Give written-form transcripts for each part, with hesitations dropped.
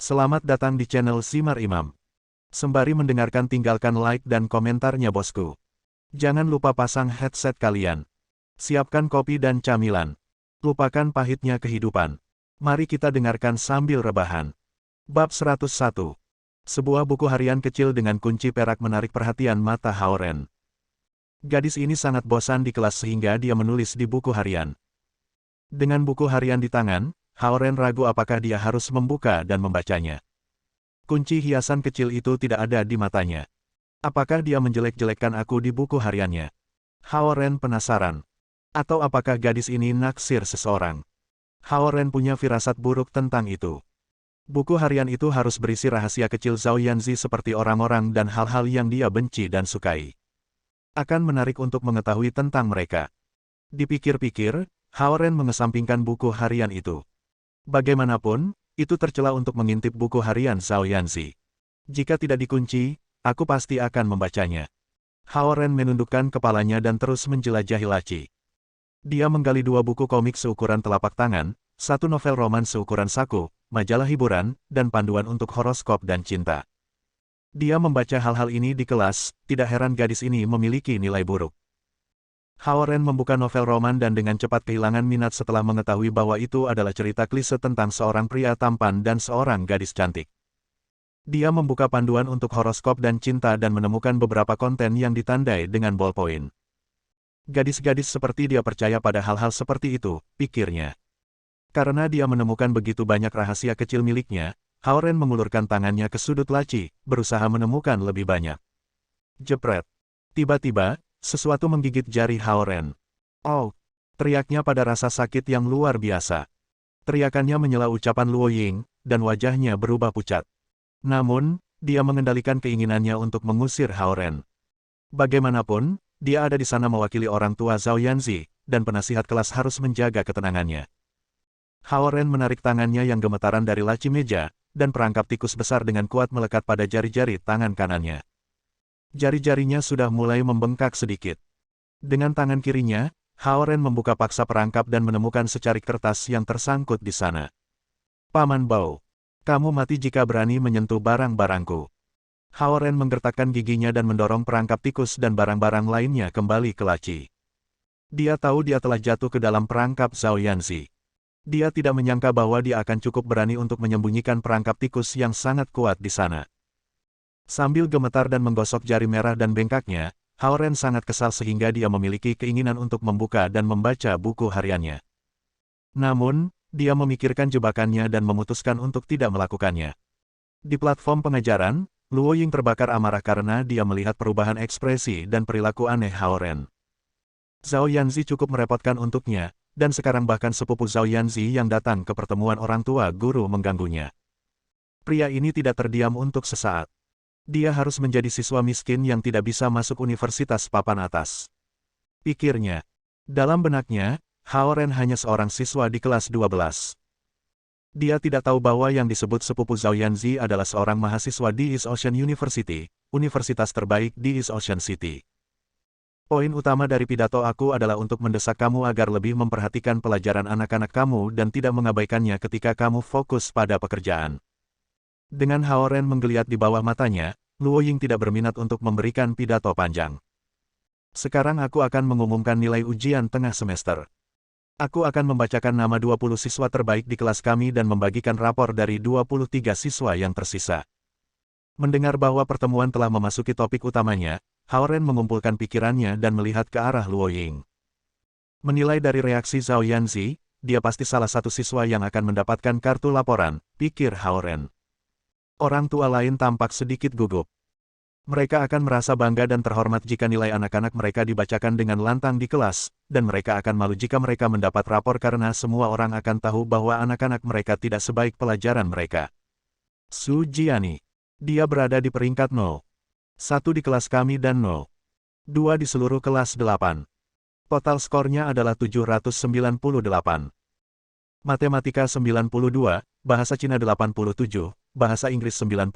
Selamat datang di channel Simar Imam. Sembari mendengarkan tinggalkan like dan komentarnya bosku. Jangan lupa pasang headset kalian. Siapkan kopi dan camilan. Lupakan pahitnya kehidupan. Mari kita dengarkan sambil rebahan. Bab 101. Sebuah buku harian kecil dengan kunci perak menarik perhatian mata Haoren. Gadis ini sangat bosan di kelas sehingga dia menulis di buku harian. Dengan buku harian di tangan, Haoren ragu apakah dia harus membuka dan membacanya. Kunci hiasan kecil itu tidak ada di matanya. Apakah dia menjelek-jelekkan aku di buku hariannya? Haoren penasaran. Atau apakah gadis ini naksir seseorang? Haoren punya firasat buruk tentang itu. Buku harian itu harus berisi rahasia kecil Zhao Yanzi seperti orang-orang dan hal-hal yang dia benci dan sukai. Akan menarik untuk mengetahui tentang mereka. Dipikir-pikir, Haoren mengesampingkan buku harian itu. Bagaimanapun, itu tercela untuk mengintip buku harian Zhao Yanzi. Jika tidak dikunci, aku pasti akan membacanya. Haoren menundukkan kepalanya dan terus menjelajahi laci. Dia menggali dua buku komik seukuran telapak tangan, satu novel roman seukuran saku, majalah hiburan, dan panduan untuk horoskop dan cinta. Dia membaca hal-hal ini di kelas, tidak heran gadis ini memiliki nilai buruk. Haoren membuka novel roman dan dengan cepat kehilangan minat setelah mengetahui bahwa itu adalah cerita klise tentang seorang pria tampan dan seorang gadis cantik. Dia membuka panduan untuk horoskop dan cinta dan menemukan beberapa konten yang ditandai dengan ballpoint. Gadis-gadis seperti dia percaya pada hal-hal seperti itu, pikirnya. Karena dia menemukan begitu banyak rahasia kecil miliknya, Haoren mengulurkan tangannya ke sudut laci, berusaha menemukan lebih banyak. Jepret. Tiba-tiba, sesuatu menggigit jari Haoren. Oh! Teriaknya pada rasa sakit yang luar biasa. Teriakannya menyela ucapan Luo Ying, dan wajahnya berubah pucat. Namun, dia mengendalikan keinginannya untuk mengusir Haoren. Bagaimanapun, dia ada di sana mewakili orang tua Zhao Yanzi, dan penasihat kelas harus menjaga ketenangannya. Haoren menarik tangannya yang gemetaran dari laci meja, dan perangkap tikus besar dengan kuat melekat pada jari-jari tangan kanannya. Jari-jarinya sudah mulai membengkak sedikit. Dengan tangan kirinya, Haoren membuka paksa perangkap dan menemukan secarik kertas yang tersangkut di sana. Paman Bao, kamu mati jika berani menyentuh barang-barangku. Haoren menggertakkan giginya dan mendorong perangkap tikus dan barang-barang lainnya kembali ke laci. Dia tahu dia telah jatuh ke dalam perangkap Zhao Yanzi. Dia tidak menyangka bahwa dia akan cukup berani untuk menyembunyikan perangkap tikus yang sangat kuat di sana. Sambil gemetar dan menggosok jari merah dan bengkaknya, Haoren sangat kesal sehingga dia memiliki keinginan untuk membuka dan membaca buku hariannya. Namun, dia memikirkan jebakannya dan memutuskan untuk tidak melakukannya. Di platform pengajaran, Luo Ying terbakar amarah karena dia melihat perubahan ekspresi dan perilaku aneh Haoren. Zhao Yanzi cukup merepotkan untuknya, dan sekarang bahkan sepupu Zhao Yanzi yang datang ke pertemuan orang tua guru mengganggunya. Pria ini tidak terdiam untuk sesaat. Dia harus menjadi siswa miskin yang tidak bisa masuk universitas papan atas. Pikirnya. Dalam benaknya, Haoren hanya seorang siswa di kelas 12. Dia tidak tahu bahwa yang disebut sepupu Zhao Yanzi adalah seorang mahasiswa di East Ocean University, universitas terbaik di East Ocean City. Poin utama dari pidato aku adalah untuk mendesak kamu agar lebih memperhatikan pelajaran anak-anak kamu dan tidak mengabaikannya ketika kamu fokus pada pekerjaan. Dengan Haoren menggeliat di bawah matanya, Luo Ying tidak berminat untuk memberikan pidato panjang. Sekarang aku akan mengumumkan nilai ujian tengah semester. Aku akan membacakan nama 20 siswa terbaik di kelas kami dan membagikan rapor dari 23 siswa yang tersisa. Mendengar bahwa pertemuan telah memasuki topik utamanya, Haoren mengumpulkan pikirannya dan melihat ke arah Luo Ying. Menilai dari reaksi Zhao Yanzi, dia pasti salah satu siswa yang akan mendapatkan kartu laporan, pikir Haoren. Orang tua lain tampak sedikit gugup. Mereka akan merasa bangga dan terhormat jika nilai anak-anak mereka dibacakan dengan lantang di kelas, dan mereka akan malu jika mereka mendapat rapor karena semua orang akan tahu bahwa anak-anak mereka tidak sebaik pelajaran mereka. Su Jiani. Dia berada di peringkat 0. 1 di kelas kami dan 0. 2 di seluruh kelas 8. Total skornya adalah 798. Matematika 92, Bahasa Cina 87, Bahasa Inggris 96,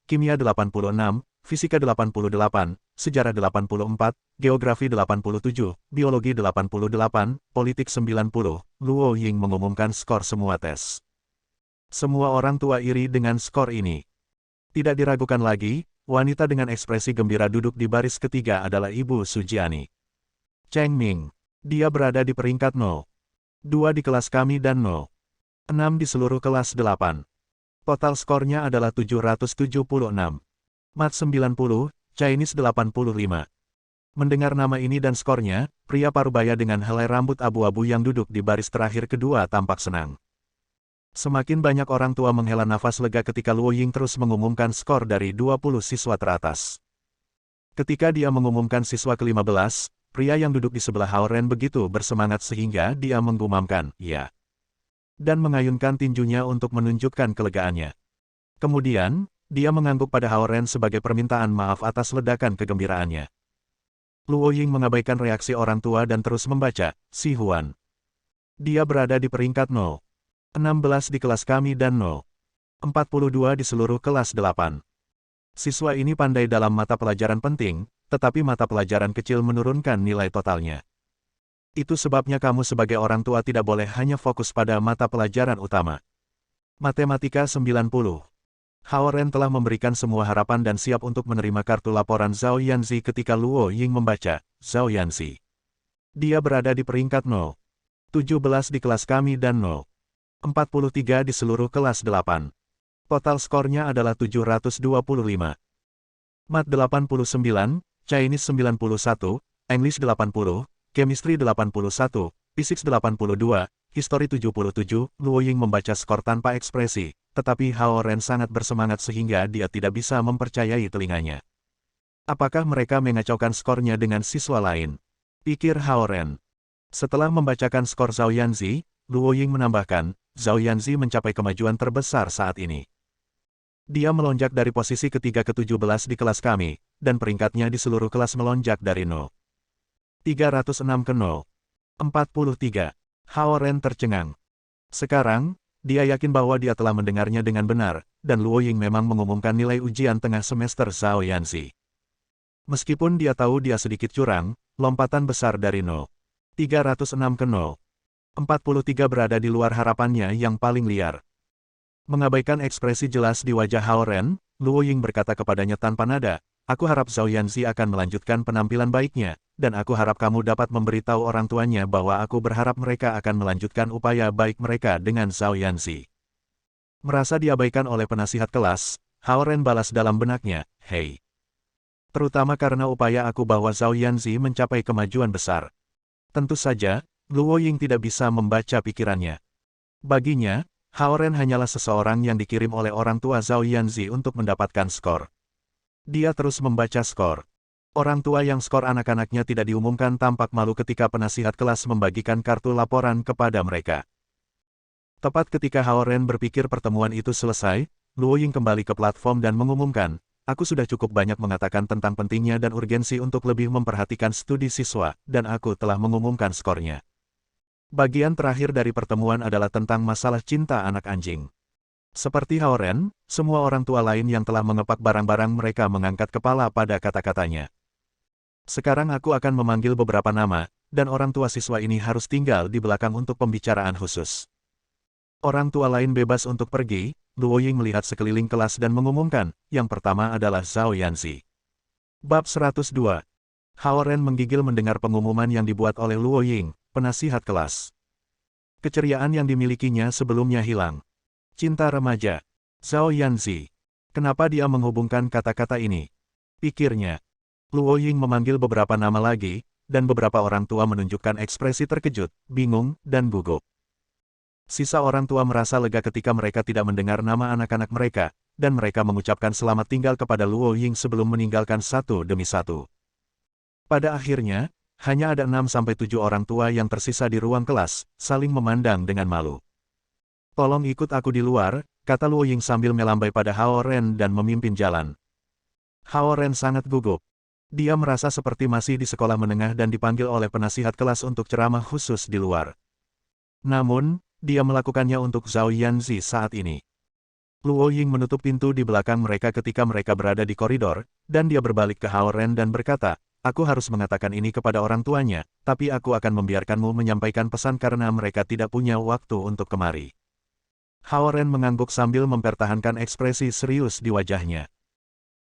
Kimia 86, Fisika 88, Sejarah 84, Geografi 87, Biologi 88, Politik 90, Luo Ying mengumumkan skor semua tes. Semua orang tua iri dengan skor ini. Tidak diragukan lagi, wanita dengan ekspresi gembira duduk di baris ketiga adalah Ibu Sujiani. Cheng Ming. Dia berada di peringkat 0. 2 di kelas kami dan 0. 6 di seluruh kelas 8. Total skornya adalah 776. Mat 90, Chinese 85. Mendengar nama ini dan skornya, pria parubaya dengan helai rambut abu-abu yang duduk di baris terakhir kedua tampak senang. Semakin banyak orang tua menghela nafas lega ketika Luo Ying terus mengumumkan skor dari 20 siswa teratas. Ketika dia mengumumkan siswa ke-15, pria yang duduk di sebelah Hao Ren begitu bersemangat sehingga dia menggumamkan, "Ya," dan mengayunkan tinjunya untuk menunjukkan kelegaannya. Kemudian, dia mengangguk pada Hao Ren sebagai permintaan maaf atas ledakan kegembiraannya. Luo Ying mengabaikan reaksi orang tua dan terus membaca, "Si Huan." Dia berada di peringkat 0. 16 di kelas kami dan 0. 42 di seluruh kelas 8. Siswa ini pandai dalam mata pelajaran penting, tetapi mata pelajaran kecil menurunkan nilai totalnya. Itu sebabnya kamu sebagai orang tua tidak boleh hanya fokus pada mata pelajaran utama. Matematika 90. Hao Ren telah memberikan semua harapan dan siap untuk menerima kartu laporan Zhao Yanzi ketika Luo Ying membaca, "Zhao Yanzi." Dia berada di peringkat 0. 17 di kelas kami dan 0. 43 di seluruh kelas 8. Total skornya adalah 725. Mat 89, Chinese 91, English 80, Chemistry 81, Physics 82, History 77, Luo Ying membaca skor tanpa ekspresi, tetapi Hao Ren sangat bersemangat sehingga dia tidak bisa mempercayai telinganya. Apakah mereka mengacaukan skornya dengan siswa lain? Pikir Hao Ren. Setelah membacakan skor Zhao Yanzi, Luo Ying menambahkan, Zhao Yanzi mencapai kemajuan terbesar saat ini. Dia melonjak dari posisi ketiga ke-17 di kelas kami, dan peringkatnya di seluruh kelas melonjak dari 0. 306 ke 0. 43. Hao Ren tercengang. Sekarang, dia yakin bahwa dia telah mendengarnya dengan benar, dan Luo Ying memang mengumumkan nilai ujian tengah semester Zhao Yanzi. Meskipun dia tahu dia sedikit curang, lompatan besar dari 0. 306 ke 0. 43 berada di luar harapannya yang paling liar. Mengabaikan ekspresi jelas di wajah Hao Ren, Luo Ying berkata kepadanya tanpa nada, "Aku harap Zhao Yanzi akan melanjutkan penampilan baiknya, dan aku harap kamu dapat memberitahu orang tuanya bahwa aku berharap mereka akan melanjutkan upaya baik mereka dengan Zhao Yanzi." Merasa diabaikan oleh penasihat kelas, Hao Ren balas dalam benaknya, "Hei. Terutama karena upaya aku bahwa Zhao Yanzi mencapai kemajuan besar." Tentu saja, Luo Ying tidak bisa membaca pikirannya. Baginya, Hao Ren hanyalah seseorang yang dikirim oleh orang tua Zhao Yanzi untuk mendapatkan skor. Dia terus membaca skor. Orang tua yang skor anak-anaknya tidak diumumkan tampak malu ketika penasihat kelas membagikan kartu laporan kepada mereka. Tepat ketika Hao Ren berpikir pertemuan itu selesai, Luo Ying kembali ke platform dan mengumumkan, "Aku sudah cukup banyak mengatakan tentang pentingnya dan urgensi untuk lebih memperhatikan studi siswa, dan aku telah mengumumkan skornya." Bagian terakhir dari pertemuan adalah tentang masalah cinta anak anjing. Seperti Hao Ren, semua orang tua lain yang telah mengepak barang-barang mereka mengangkat kepala pada kata-katanya. Sekarang aku akan memanggil beberapa nama, dan orang tua siswa ini harus tinggal di belakang untuk pembicaraan khusus. Orang tua lain bebas untuk pergi. Luo Ying melihat sekeliling kelas dan mengumumkan, yang pertama adalah Zhao Yanzi. Bab 102. Hao Ren menggigil mendengar pengumuman yang dibuat oleh Luo Ying, penasihat kelas. Keceriaan yang dimilikinya sebelumnya hilang. Cinta remaja. Zhao Yanzi. Kenapa dia menghubungkan kata-kata ini? Pikirnya. Luo Ying memanggil beberapa nama lagi, dan beberapa orang tua menunjukkan ekspresi terkejut, bingung, dan gugup. Sisa orang tua merasa lega ketika mereka tidak mendengar nama anak-anak mereka, dan mereka mengucapkan selamat tinggal kepada Luo Ying sebelum meninggalkan satu demi satu. Pada akhirnya, hanya ada 6-7 orang tua yang tersisa di ruang kelas, saling memandang dengan malu. "Tolong ikut aku di luar," kata Luo Ying sambil melambai pada Hao Ren dan memimpin jalan. Hao Ren sangat gugup. Dia merasa seperti masih di sekolah menengah dan dipanggil oleh penasihat kelas untuk ceramah khusus di luar. Namun, dia melakukannya untuk Zhao Yanzi saat ini. Luo Ying menutup pintu di belakang mereka ketika mereka berada di koridor, dan dia berbalik ke Hao Ren dan berkata, "Aku harus mengatakan ini kepada orang tuanya, tapi aku akan membiarkanmu menyampaikan pesan karena mereka tidak punya waktu untuk kemari." Hao Ren mengangguk sambil mempertahankan ekspresi serius di wajahnya.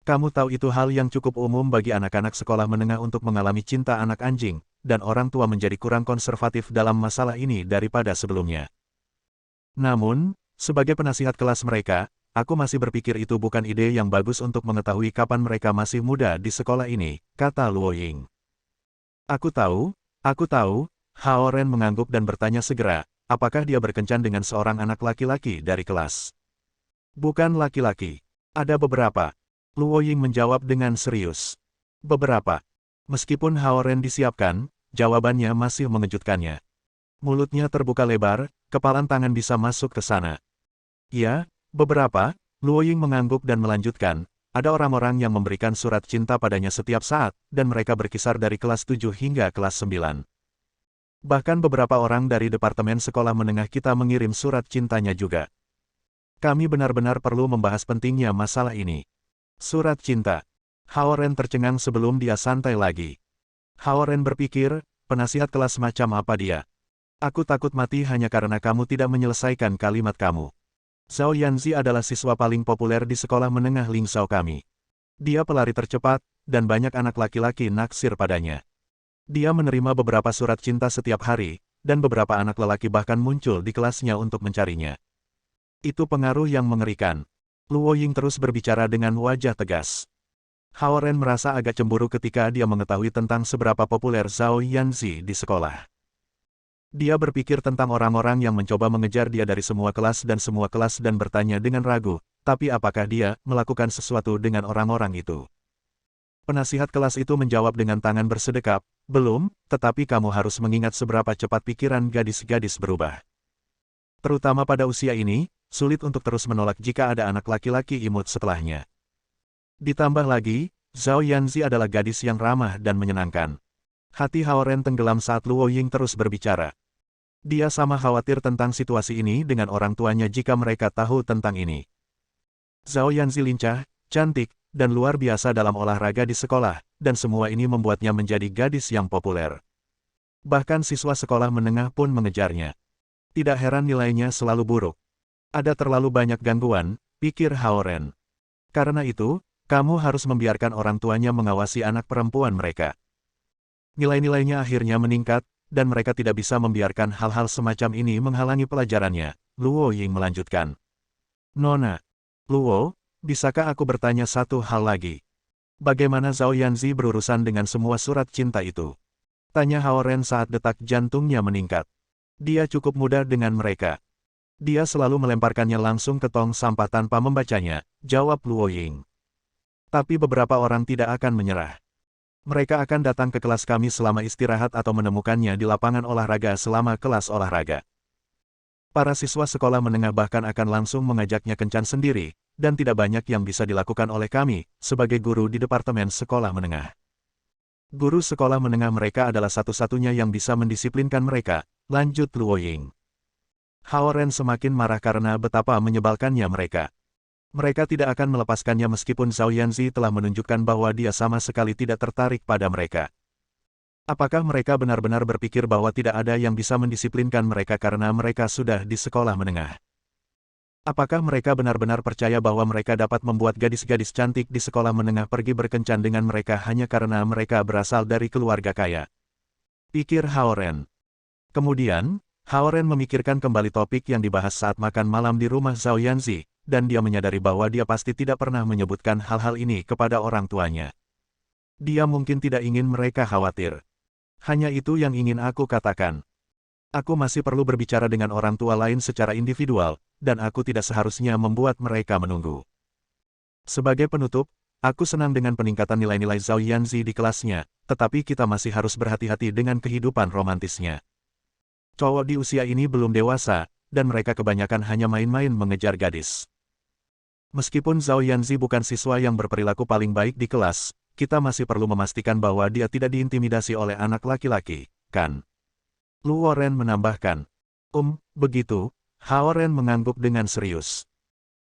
Kamu tahu itu hal yang cukup umum bagi anak-anak sekolah menengah untuk mengalami cinta anak anjing, dan orang tua menjadi kurang konservatif dalam masalah ini daripada sebelumnya. Namun, sebagai penasihat kelas mereka, aku masih berpikir itu bukan ide yang bagus untuk mengetahui kapan mereka masih muda di sekolah ini, kata Luo Ying. Aku tahu, Hao Ren mengangguk dan bertanya segera, apakah dia berkencan dengan seorang anak laki-laki dari kelas? Bukan laki-laki. Ada beberapa. Luo Ying menjawab dengan serius. Beberapa. Meskipun Hao Ren disiapkan, jawabannya masih mengejutkannya. Mulutnya terbuka lebar, kepalan tangan bisa masuk ke sana. Ya, beberapa, Luo Ying mengangguk dan melanjutkan, ada orang-orang yang memberikan surat cinta padanya setiap saat, dan mereka berkisar dari kelas 7 hingga kelas 9. Bahkan beberapa orang dari departemen sekolah menengah kita mengirim surat cintanya juga. Kami benar-benar perlu membahas pentingnya masalah ini. Surat cinta. Hao Ren tercengang sebelum dia santai lagi. Hao Ren berpikir, penasihat kelas macam apa dia? Aku takut mati hanya karena kamu tidak menyelesaikan kalimat kamu. Zhao Yanzi adalah siswa paling populer di sekolah menengah Lingzhou kami. Dia pelari tercepat, dan banyak anak laki-laki naksir padanya. Dia menerima beberapa surat cinta setiap hari, dan beberapa anak lelaki bahkan muncul di kelasnya untuk mencarinya. Itu pengaruh yang mengerikan. Luo Ying terus berbicara dengan wajah tegas. Hao Ren merasa agak cemburu ketika dia mengetahui tentang seberapa populer Zhao Yanzi di sekolah. Dia berpikir tentang orang-orang yang mencoba mengejar dia dari semua kelas dan bertanya dengan ragu, tapi apakah dia melakukan sesuatu dengan orang-orang itu? Penasihat kelas itu menjawab dengan tangan bersedekap, belum, tetapi kamu harus mengingat seberapa cepat pikiran gadis-gadis berubah. Terutama pada usia ini, sulit untuk terus menolak jika ada anak laki-laki imut setelahnya. Ditambah lagi, Zhao Yanzi adalah gadis yang ramah dan menyenangkan. Hati Hao Ren tenggelam saat Luo Ying terus berbicara. Dia sama khawatir tentang situasi ini dengan orang tuanya jika mereka tahu tentang ini. Zhao Yanzi lincah, cantik, dan luar biasa dalam olahraga di sekolah, dan semua ini membuatnya menjadi gadis yang populer. Bahkan siswa sekolah menengah pun mengejarnya. Tidak heran nilainya selalu buruk. Ada terlalu banyak gangguan, pikir Hao Ren. Karena itu, kamu harus membiarkan orang tuanya mengawasi anak perempuan mereka. Nilai-nilainya akhirnya meningkat, dan mereka tidak bisa membiarkan hal-hal semacam ini menghalangi pelajarannya, Luo Ying melanjutkan. Nona. Luo, bisakah aku bertanya satu hal lagi? Bagaimana Zhao Yanzi berurusan dengan semua surat cinta itu? Tanya Hao Ren saat detak jantungnya meningkat. Dia cukup mudah dengan mereka. Dia selalu melemparkannya langsung ke tong sampah tanpa membacanya, jawab Luo Ying. Tapi beberapa orang tidak akan menyerah. Mereka akan datang ke kelas kami selama istirahat atau menemukannya di lapangan olahraga selama kelas olahraga. Para siswa sekolah menengah bahkan akan langsung mengajaknya kencan sendiri, dan tidak banyak yang bisa dilakukan oleh kami, sebagai guru di departemen sekolah menengah. Guru sekolah menengah mereka adalah satu-satunya yang bisa mendisiplinkan mereka, lanjut Luo Ying. Hao Ren semakin marah karena betapa menyebalkannya mereka. Mereka tidak akan melepaskannya meskipun Zhao Yanzi telah menunjukkan bahwa dia sama sekali tidak tertarik pada mereka. Apakah mereka benar-benar berpikir bahwa tidak ada yang bisa mendisiplinkan mereka karena mereka sudah di sekolah menengah? Apakah mereka benar-benar percaya bahwa mereka dapat membuat gadis-gadis cantik di sekolah menengah pergi berkencan dengan mereka hanya karena mereka berasal dari keluarga kaya? Pikir Hao Ren. Kemudian, Hao Ren memikirkan kembali topik yang dibahas saat makan malam di rumah Zhao Yanzi, dan dia menyadari bahwa dia pasti tidak pernah menyebutkan hal-hal ini kepada orang tuanya. Dia mungkin tidak ingin mereka khawatir. Hanya itu yang ingin aku katakan. Aku masih perlu berbicara dengan orang tua lain secara individual, dan aku tidak seharusnya membuat mereka menunggu. Sebagai penutup, aku senang dengan peningkatan nilai-nilai Zhao Yanzi di kelasnya, tetapi kita masih harus berhati-hati dengan kehidupan romantisnya. Cowok di usia ini belum dewasa, dan mereka kebanyakan hanya main-main mengejar gadis. Meskipun Zhao Yanzi bukan siswa yang berperilaku paling baik di kelas, kita masih perlu memastikan bahwa dia tidak diintimidasi oleh anak laki-laki, kan? Luo Ren menambahkan. Begitu, Hao Ren mengangguk dengan serius.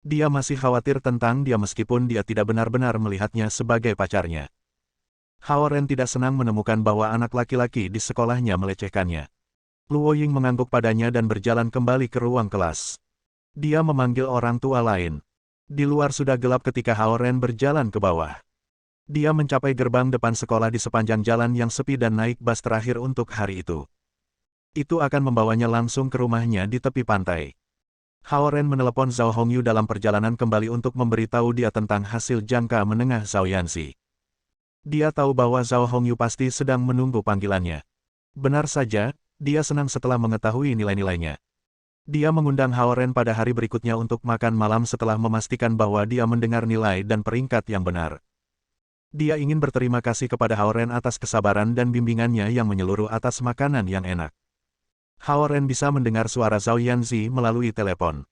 Dia masih khawatir tentang dia meskipun dia tidak benar-benar melihatnya sebagai pacarnya. Hao Ren tidak senang menemukan bahwa anak laki-laki di sekolahnya melecehkannya. Luo Ying mengangguk padanya dan berjalan kembali ke ruang kelas. Dia memanggil orang tua lain. Di luar sudah gelap ketika Hao Ren berjalan ke bawah. Dia mencapai gerbang depan sekolah di sepanjang jalan yang sepi dan naik bus terakhir untuk hari itu. Itu akan membawanya langsung ke rumahnya di tepi pantai. Hao Ren menelepon Zhao Hongyu dalam perjalanan kembali untuk memberitahu dia tentang hasil jangka menengah Zhao Yanxi. Dia tahu bahwa Zhao Hongyu pasti sedang menunggu panggilannya. Benar saja, dia senang setelah mengetahui nilai-nilainya. Dia mengundang Hao Ren pada hari berikutnya untuk makan malam setelah memastikan bahwa dia mendengar nilai dan peringkat yang benar. Dia ingin berterima kasih kepada Hao Ren atas kesabaran dan bimbingannya yang menyeluruh atas makanan yang enak. Hao Ren bisa mendengar suara Zhao Yanxi melalui telepon.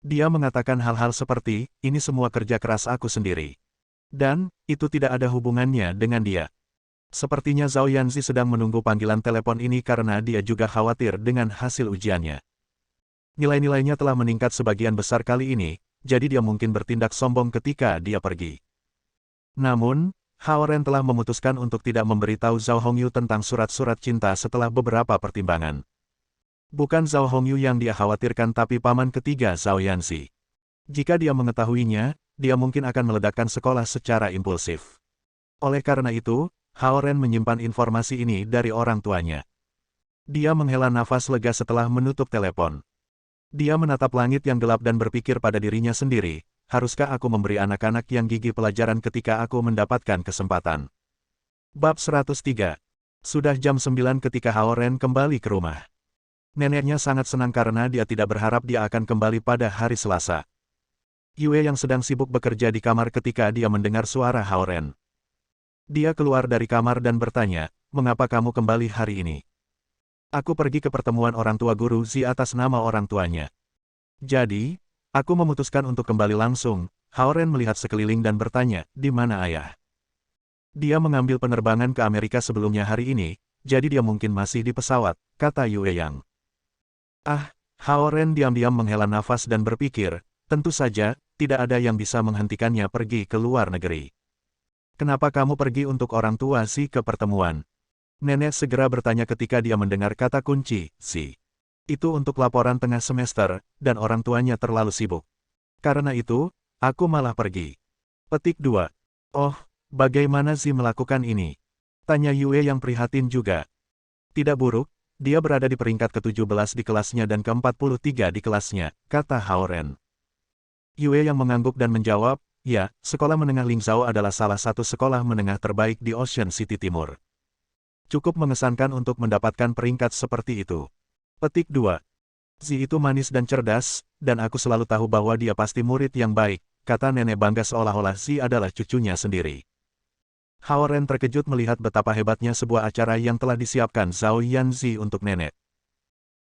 Dia mengatakan hal-hal seperti, ini semua kerja keras aku sendiri. Dan, itu tidak ada hubungannya dengan dia. Sepertinya Zhao Yanxi sedang menunggu panggilan telepon ini karena dia juga khawatir dengan hasil ujiannya. Nilai-nilainya telah meningkat sebagian besar kali ini, jadi dia mungkin bertindak sombong ketika dia pergi. Namun, Hao Ren telah memutuskan untuk tidak memberitahu Zhao Hongyu tentang surat-surat cinta setelah beberapa pertimbangan. Bukan Zhao Hongyu yang dia khawatirkan tapi paman ketiga Zhao Yanxi. Jika dia mengetahuinya, dia mungkin akan meledakkan sekolah secara impulsif. Oleh karena itu, Hao Ren menyimpan informasi ini dari orang tuanya. Dia menghela nafas lega setelah menutup telepon. Dia menatap langit yang gelap dan berpikir pada dirinya sendiri, haruskah aku memberi anak-anak yang gigih pelajaran ketika aku mendapatkan kesempatan? Bab 103. Sudah jam 9 ketika Hao Ren kembali ke rumah. Neneknya sangat senang karena dia tidak berharap dia akan kembali pada hari Selasa. Yue yang sedang sibuk bekerja di kamar ketika dia mendengar suara Hao Ren. Dia keluar dari kamar dan bertanya, mengapa kamu kembali hari ini? Aku pergi ke pertemuan orang tua guru Zi atas nama orang tuanya. Jadi, aku memutuskan untuk kembali langsung. Hao Ren melihat sekeliling dan bertanya, di mana ayah? Dia mengambil penerbangan ke Amerika sebelumnya hari ini, jadi dia mungkin masih di pesawat, kata Yue Yang. Hao Ren diam-diam menghela nafas dan berpikir, tentu saja, tidak ada yang bisa menghentikannya pergi ke luar negeri. Kenapa kamu pergi untuk orang tua Zi ke pertemuan? Nenek segera bertanya ketika dia mendengar kata kunci, si. Itu untuk laporan tengah semester, dan orang tuanya terlalu sibuk. Karena itu, aku malah pergi. Petik 2. Oh, bagaimana Zi melakukan ini? Tanya Yue yang prihatin juga. Tidak buruk, dia berada di peringkat ke-17 di kelasnya dan ke-43 di kelasnya, kata Hao Ren. Yue yang mengangguk dan menjawab, ya, sekolah menengah Lingzhou adalah salah satu sekolah menengah terbaik di Ocean City Timur. Cukup mengesankan untuk mendapatkan peringkat seperti itu. Petik 2. Zi itu manis dan cerdas, dan aku selalu tahu bahwa dia pasti murid yang baik, kata nenek bangga seolah-olah Zi adalah cucunya sendiri. Hao Ren terkejut melihat betapa hebatnya sebuah acara yang telah disiapkan Zhao Yanxi untuk nenek.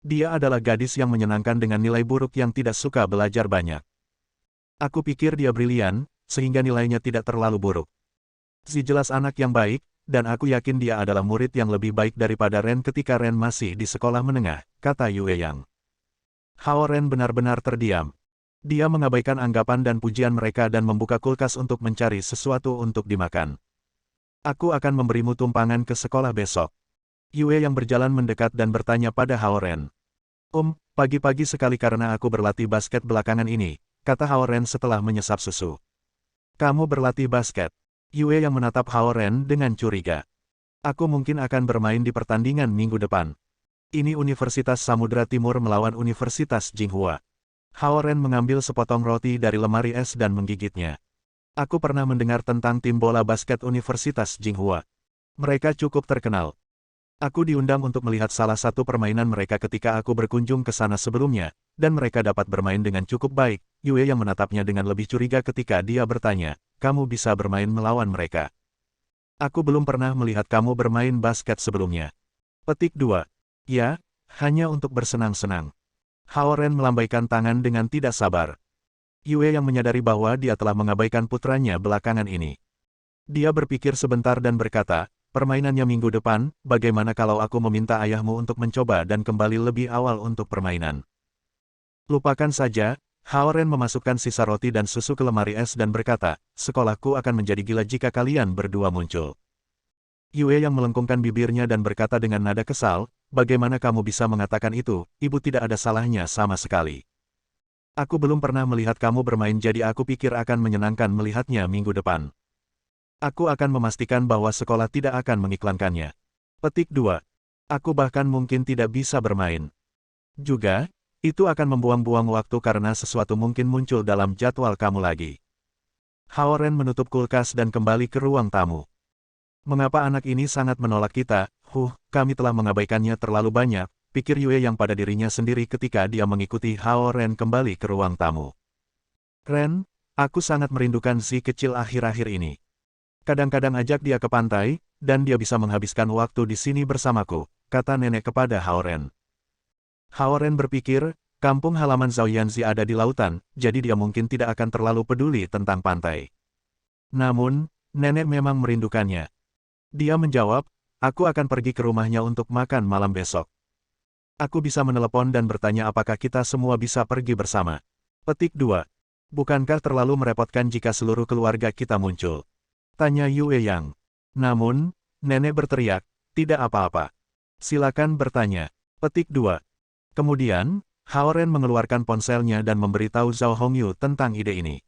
Dia adalah gadis yang menyenangkan dengan nilai buruk yang tidak suka belajar banyak. Aku pikir dia brilian, sehingga nilainya tidak terlalu buruk. Zi jelas anak yang baik, dan aku yakin dia adalah murid yang lebih baik daripada Ren ketika Ren masih di sekolah menengah, kata Yue Yang. Hao Ren benar-benar terdiam. Dia mengabaikan anggapan dan pujian mereka dan membuka kulkas untuk mencari sesuatu untuk dimakan. Aku akan memberimu tumpangan ke sekolah besok. Yue Yang berjalan mendekat dan bertanya pada Hao Ren. Pagi-pagi sekali karena aku berlatih basket belakangan ini, kata Hao Ren setelah menyesap susu. Kamu berlatih basket? Yue yang menatap Hao Ren dengan curiga. Aku mungkin akan bermain di pertandingan minggu depan. Ini Universitas Samudra Timur melawan Universitas Jinghua. Hao Ren mengambil sepotong roti dari lemari es dan menggigitnya. Aku pernah mendengar tentang tim bola basket Universitas Jinghua. Mereka cukup terkenal. Aku diundang untuk melihat salah satu permainan mereka ketika aku berkunjung ke sana sebelumnya, dan mereka dapat bermain dengan cukup baik. Yue yang menatapnya dengan lebih curiga ketika dia bertanya, kamu bisa bermain melawan mereka. Aku belum pernah melihat kamu bermain basket sebelumnya. Petik 2. Ya, hanya untuk bersenang-senang. Hao Ren melambaikan tangan dengan tidak sabar. Yue yang menyadari bahwa dia telah mengabaikan putranya belakangan ini. Dia berpikir sebentar dan berkata, permainannya minggu depan, bagaimana kalau aku meminta ayahmu untuk mencoba dan kembali lebih awal untuk permainan? Lupakan saja. Hao Ren memasukkan sisa roti dan susu ke lemari es dan berkata, sekolahku akan menjadi gila jika kalian berdua muncul. Yue yang melengkungkan bibirnya dan berkata dengan nada kesal, bagaimana kamu bisa mengatakan itu, ibu tidak ada salahnya sama sekali. Aku belum pernah melihat kamu bermain jadi aku pikir akan menyenangkan melihatnya minggu depan. Aku akan memastikan bahwa sekolah tidak akan mengiklankannya. Petik 2. Aku bahkan mungkin tidak bisa bermain. Juga, itu akan membuang-buang waktu karena sesuatu mungkin muncul dalam jadwal kamu lagi. Haoren menutup kulkas dan kembali ke ruang tamu. Mengapa anak ini sangat menolak kita? Kami telah mengabaikannya terlalu banyak, pikir Yue yang pada dirinya sendiri ketika dia mengikuti Haoren kembali ke ruang tamu. Ren, aku sangat merindukan si kecil akhir-akhir ini. Kadang-kadang ajak dia ke pantai, dan dia bisa menghabiskan waktu di sini bersamaku, kata nenek kepada Haoren. Haoren berpikir, kampung halaman Zhao Yanzi ada di lautan, jadi dia mungkin tidak akan terlalu peduli tentang pantai. Namun, nenek memang merindukannya. Dia menjawab, aku akan pergi ke rumahnya untuk makan malam besok. Aku bisa menelepon dan bertanya apakah kita semua bisa pergi bersama. Petik 2. Bukankah terlalu merepotkan jika seluruh keluarga kita muncul? Tanya Yue Yang. Namun, nenek berteriak, tidak apa-apa. Silakan bertanya. Petik 2. Kemudian, Haoren mengeluarkan ponselnya dan memberitahu Zhao Hongyu tentang ide ini.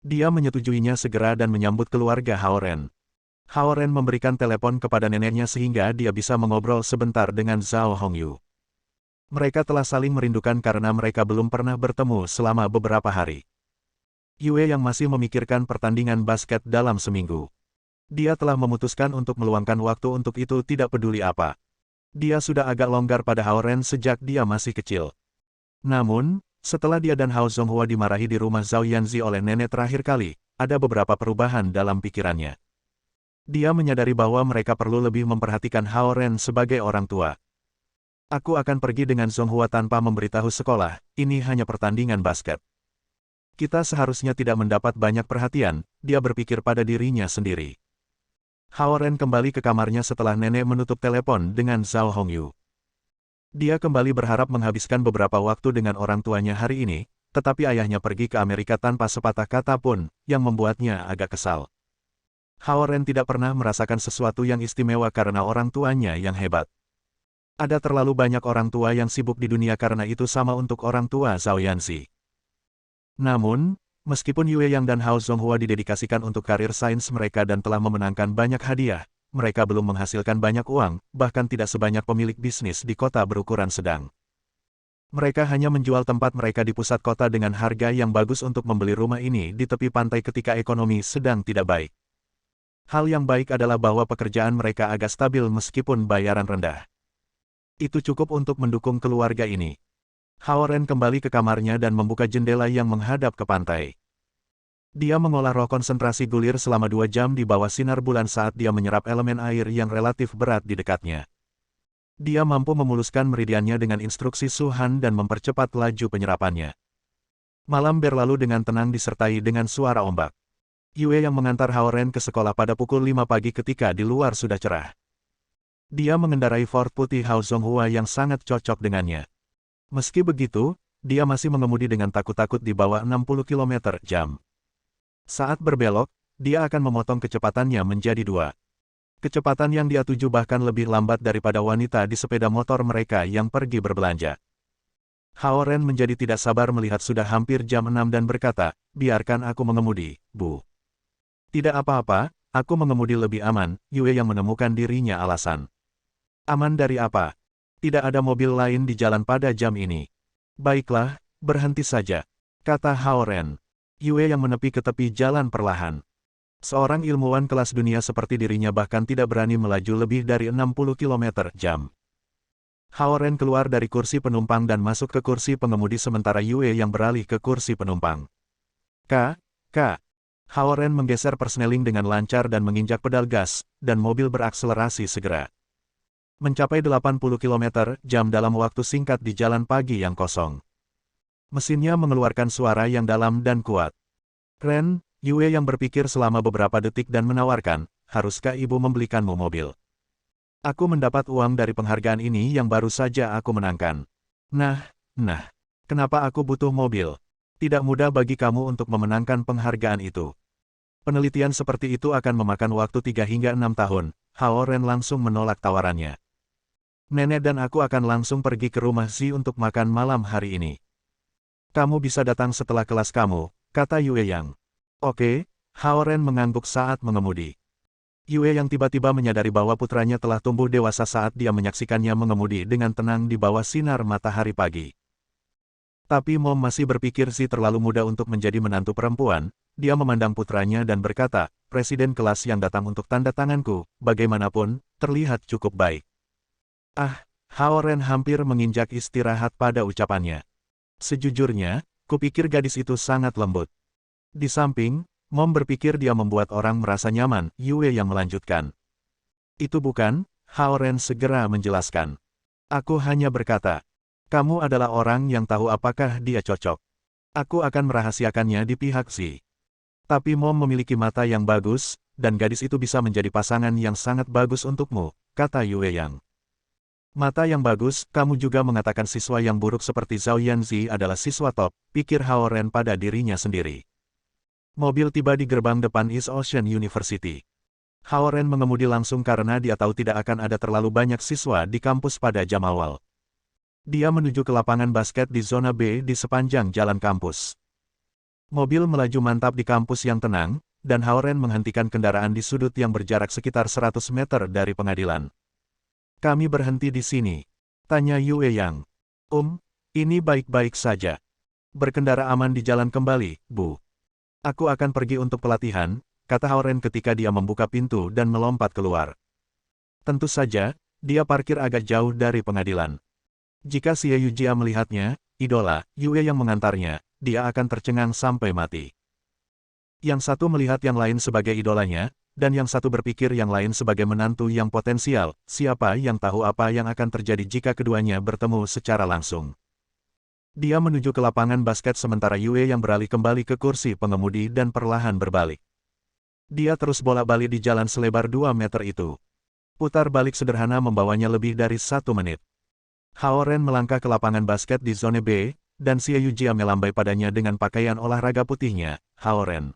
Dia menyetujuinya segera dan menyambut keluarga Haoren. Haoren memberikan telepon kepada neneknya sehingga dia bisa mengobrol sebentar dengan Zhao Hongyu. Mereka telah saling merindukan karena mereka belum pernah bertemu selama beberapa hari. Yue yang masih memikirkan pertandingan basket dalam seminggu. Dia telah memutuskan untuk meluangkan waktu untuk itu tidak peduli apa. Dia sudah agak longgar pada Haoren sejak dia masih kecil. Namun, setelah dia dan Hao Zonghua dimarahi di rumah Zhao Yanzi oleh nenek terakhir kali, ada beberapa perubahan dalam pikirannya. Dia menyadari bahwa mereka perlu lebih memperhatikan Haoren sebagai orang tua. Aku akan pergi dengan Zonghua tanpa memberitahu sekolah, ini hanya pertandingan basket. Kita seharusnya tidak mendapat banyak perhatian, dia berpikir pada dirinya sendiri. Haoren kembali ke kamarnya setelah nenek menutup telepon dengan Zhao Hongyu. Dia kembali berharap menghabiskan beberapa waktu dengan orang tuanya hari ini, tetapi ayahnya pergi ke Amerika tanpa sepatah kata pun, yang membuatnya agak kesal. Haoren tidak pernah merasakan sesuatu yang istimewa karena orang tuanya yang hebat. Ada terlalu banyak orang tua yang sibuk di dunia karena itu sama untuk orang tua Zhao Yanzi. Namun, meskipun Yue Yang dan Hao Zonghua didedikasikan untuk karir sains mereka dan telah memenangkan banyak hadiah, mereka belum menghasilkan banyak uang, bahkan tidak sebanyak pemilik bisnis di kota berukuran sedang. Mereka hanya menjual tempat mereka di pusat kota dengan harga yang bagus untuk membeli rumah ini di tepi pantai ketika ekonomi sedang tidak baik. Hal yang baik adalah bahwa pekerjaan mereka agak stabil meskipun bayaran rendah. Itu cukup untuk mendukung keluarga ini. Haoren kembali ke kamarnya dan membuka jendela yang menghadap ke pantai. Dia mengolah roh konsentrasi gulir selama 2 jam di bawah sinar bulan saat dia menyerap elemen air yang relatif berat di dekatnya. Dia mampu memuluskan meridiannya dengan instruksi Suhan dan mempercepat laju penyerapannya. Malam berlalu dengan tenang disertai dengan suara ombak. Yue yang mengantar Haoren ke sekolah pada pukul 5 pagi ketika di luar sudah cerah. Dia mengendarai Ford putih Hao Zonghua yang sangat cocok dengannya. Meski begitu, dia masih mengemudi dengan takut-takut di bawah 60 km/jam. Saat berbelok, dia akan memotong kecepatannya menjadi 2. Kecepatan yang dia tuju bahkan lebih lambat daripada wanita di sepeda motor mereka yang pergi berbelanja. Haoren menjadi tidak sabar melihat sudah hampir jam 6 dan berkata, biarkan aku mengemudi, Bu. Tidak apa-apa, aku mengemudi lebih aman, Yue yang menemukan dirinya alasan. Aman dari apa? Tidak ada mobil lain di jalan pada jam ini. Baiklah, berhenti saja, kata Haoren. Yue yang menepi ke tepi jalan perlahan. Seorang ilmuwan kelas dunia seperti dirinya bahkan tidak berani melaju lebih dari 60 km/jam. Haoren keluar dari kursi penumpang dan masuk ke kursi pengemudi sementara Yue yang beralih ke kursi penumpang. Kak. Haoren menggeser persneling dengan lancar dan menginjak pedal gas, dan mobil berakselerasi segera. Mencapai 80 km/jam dalam waktu singkat di jalan pagi yang kosong. Mesinnya mengeluarkan suara yang dalam dan kuat. Ren, Yue yang berpikir selama beberapa detik dan menawarkan, haruskah ibu membelikanmu mobil? Aku mendapat uang dari penghargaan ini yang baru saja aku menangkan. Nah, kenapa aku butuh mobil? Tidak mudah bagi kamu untuk memenangkan penghargaan itu. Penelitian seperti itu akan memakan waktu 3 hingga 6 tahun, Haoren langsung menolak tawarannya. Nenek dan aku akan langsung pergi ke rumah Zi untuk makan malam hari ini. Kamu bisa datang setelah kelas kamu, kata Yue Yang. Oke, Hao Ren mengangguk saat mengemudi. Yue Yang tiba-tiba menyadari bahwa putranya telah tumbuh dewasa saat dia menyaksikannya mengemudi dengan tenang di bawah sinar matahari pagi. Tapi Mom masih berpikir si terlalu muda untuk menjadi menantu perempuan. Dia memandang putranya dan berkata, "Presiden kelas yang datang untuk tanda tanganku, bagaimanapun, terlihat cukup baik." Ah, Hao Ren hampir menginjak istirahat pada ucapannya. Sejujurnya, kupikir gadis itu sangat lembut. Di samping, Mom berpikir dia membuat orang merasa nyaman, Yue yang melanjutkan. Itu bukan, Hao Ren segera menjelaskan. Aku hanya berkata, kamu adalah orang yang tahu apakah dia cocok. Aku akan merahasiakannya di pihak Si. Tapi Mom memiliki mata yang bagus, dan gadis itu bisa menjadi pasangan yang sangat bagus untukmu, kata Yue Yang. Mata yang bagus, kamu juga mengatakan siswa yang buruk seperti Zhao Yanzi adalah siswa top, pikir Hao Ren pada dirinya sendiri. Mobil tiba di gerbang depan East Ocean University. Hao Ren mengemudi langsung karena dia tahu tidak akan ada terlalu banyak siswa di kampus pada jam awal. Dia menuju ke lapangan basket di zona B di sepanjang jalan kampus. Mobil melaju mantap di kampus yang tenang, dan Hao Ren menghentikan kendaraan di sudut yang berjarak sekitar 100 meter dari pengadilan. Kami berhenti di sini, tanya Yue Yang. Ini baik-baik saja. Berkendara aman di jalan kembali, Bu. Aku akan pergi untuk pelatihan, kata Hao Ren ketika dia membuka pintu dan melompat keluar. Tentu saja, dia parkir agak jauh dari pengadilan. Jika Xie Yujia melihatnya, idola, Yue yang mengantarnya, dia akan tercengang sampai mati. Yang satu melihat yang lain sebagai idolanya, dan yang satu berpikir yang lain sebagai menantu yang potensial, siapa yang tahu apa yang akan terjadi jika keduanya bertemu secara langsung. Dia menuju ke lapangan basket sementara Yue yang beralih kembali ke kursi pengemudi dan perlahan berbalik. Dia terus bolak-balik di jalan selebar 2 meter itu. Putar balik sederhana membawanya lebih dari 1 menit. Hao Ren melangkah ke lapangan basket di zona B, dan Xie Yujia melambai padanya dengan pakaian olahraga putihnya. Hao Ren.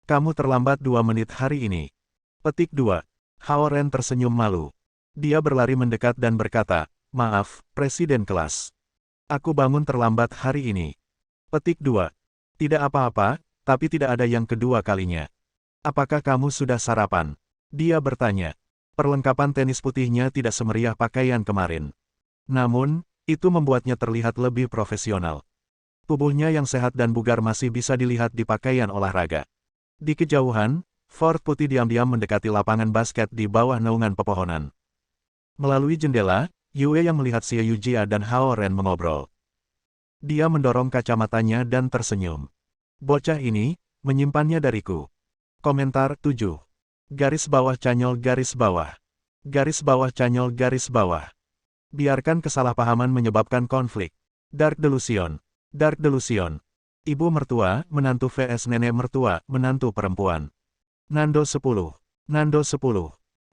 Kamu terlambat 2 menit hari ini. Petik 2. Hao Ren tersenyum malu. Dia berlari mendekat dan berkata, maaf, Presiden kelas. Aku bangun terlambat hari ini. Petik 2. Tidak apa-apa, tapi tidak ada yang kedua kalinya. Apakah kamu sudah sarapan? Dia bertanya. Perlengkapan tenis putihnya tidak semeriah pakaian kemarin. Namun, itu membuatnya terlihat lebih profesional. Tubuhnya yang sehat dan bugar masih bisa dilihat di pakaian olahraga. Di kejauhan, Ford putih diam-diam mendekati lapangan basket di bawah naungan pepohonan. Melalui jendela, Yue yang melihat Xie Yujia dan Hao Ren mengobrol. Dia mendorong kacamatanya dan tersenyum. Bocah ini, menyimpannya dariku. Komentar 7. Garis bawah canyol garis bawah. Garis bawah canyol garis bawah. Biarkan kesalahpahaman menyebabkan konflik. Dark Delusion. Dark Delusion. Ibu mertua, menantu vs nenek mertua, menantu perempuan. Nando 10. Nando 10.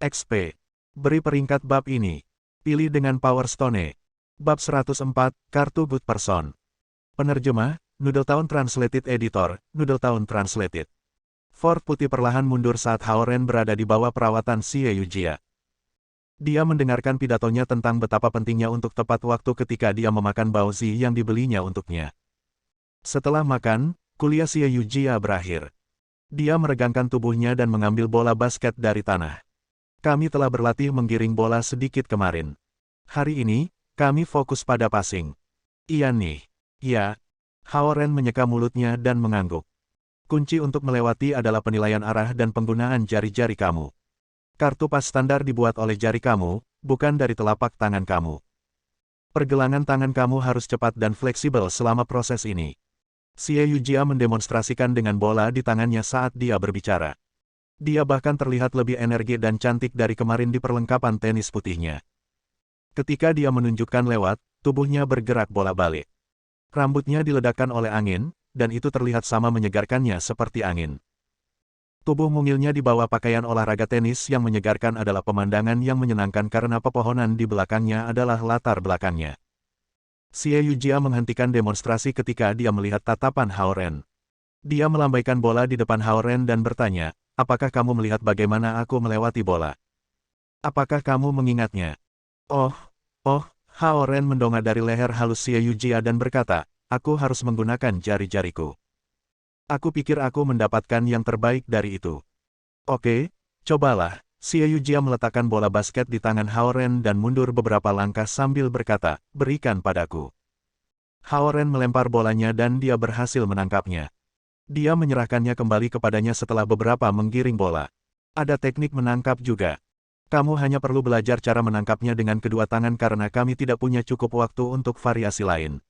XP. Beri peringkat bab ini. Pilih dengan Power Stone. Bab 104, Kartu Good Person. Penerjemah, Noodletown Translated Editor, Noodletown Translated. Ford putih perlahan mundur saat Hao Ren berada di bawah perawatan Xie Yujia. Dia mendengarkan pidatonya tentang betapa pentingnya untuk tepat waktu ketika dia memakan baozi yang dibelinya untuknya. Setelah makan, kuliah Xie Yujia berakhir. Dia meregangkan tubuhnya dan mengambil bola basket dari tanah. Kami telah berlatih menggiring bola sedikit kemarin. Hari ini, kami fokus pada passing. Iya nih. Ya. Hao Ren menyeka mulutnya dan mengangguk. Kunci untuk melewati adalah penilaian arah dan penggunaan jari-jari kamu. Kartu pas standar dibuat oleh jari kamu, bukan dari telapak tangan kamu. Pergelangan tangan kamu harus cepat dan fleksibel selama proses ini. Xie Yujia mendemonstrasikan dengan bola di tangannya saat dia berbicara. Dia bahkan terlihat lebih energi dan cantik dari kemarin di perlengkapan tenis putihnya. Ketika dia menunjukkan lewat, tubuhnya bergerak bolak-balik. Rambutnya diledakkan oleh angin, dan itu terlihat sama menyegarkannya seperti angin. Tubuh mungilnya di bawah pakaian olahraga tenis yang menyegarkan adalah pemandangan yang menyenangkan karena pepohonan di belakangnya adalah latar belakangnya. Xie Yujia menghentikan demonstrasi ketika dia melihat tatapan Hao Ren. Dia melambaikan bola di depan Hao Ren dan bertanya, apakah kamu melihat bagaimana aku melewati bola? Apakah kamu mengingatnya? Hao Ren mendongak dari leher halus Xie Yujia dan berkata, aku harus menggunakan jari-jariku. Aku pikir aku mendapatkan yang terbaik dari itu. Oke, cobalah. Xie Yujia meletakkan bola basket di tangan Hao Ren dan mundur beberapa langkah sambil berkata, berikan padaku. Hao Ren melempar bolanya dan dia berhasil menangkapnya. Dia menyerahkannya kembali kepadanya setelah beberapa menggiring bola. Ada teknik menangkap juga. Kamu hanya perlu belajar cara menangkapnya dengan kedua tangan karena kami tidak punya cukup waktu untuk variasi lain.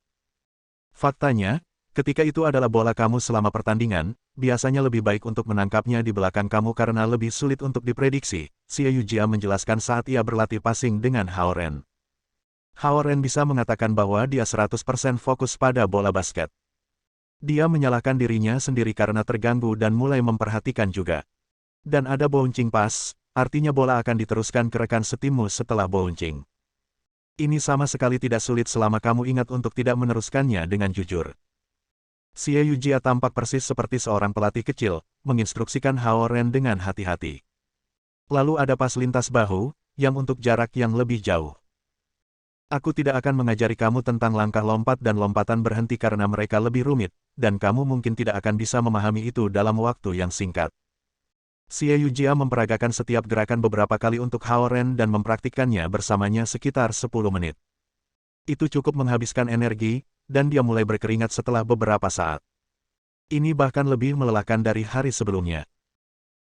Faktanya, ketika itu adalah bola kamu selama pertandingan, biasanya lebih baik untuk menangkapnya di belakang kamu karena lebih sulit untuk diprediksi, Xie Yujia menjelaskan saat ia berlatih passing dengan Hao Ren. Hao Ren bisa mengatakan bahwa dia 100% fokus pada bola basket. Dia menyalahkan dirinya sendiri karena terganggu dan mulai memperhatikan juga. Dan ada bouncing pass, artinya bola akan diteruskan ke rekan setimmu setelah bouncing. Ini sama sekali tidak sulit selama kamu ingat untuk tidak meneruskannya dengan jujur. Xie Yujia tampak persis seperti seorang pelatih kecil, menginstruksikan Hao Ren dengan hati-hati. Lalu ada pas lintas bahu, yang untuk jarak yang lebih jauh. Aku tidak akan mengajari kamu tentang langkah lompat dan lompatan berhenti karena mereka lebih rumit, dan kamu mungkin tidak akan bisa memahami itu dalam waktu yang singkat. Xie Yujia memperagakan setiap gerakan beberapa kali untuk Hao Ren dan mempraktikkannya bersamanya sekitar 10 menit. Itu cukup menghabiskan energi, dan dia mulai berkeringat setelah beberapa saat. Ini bahkan lebih melelahkan dari hari sebelumnya.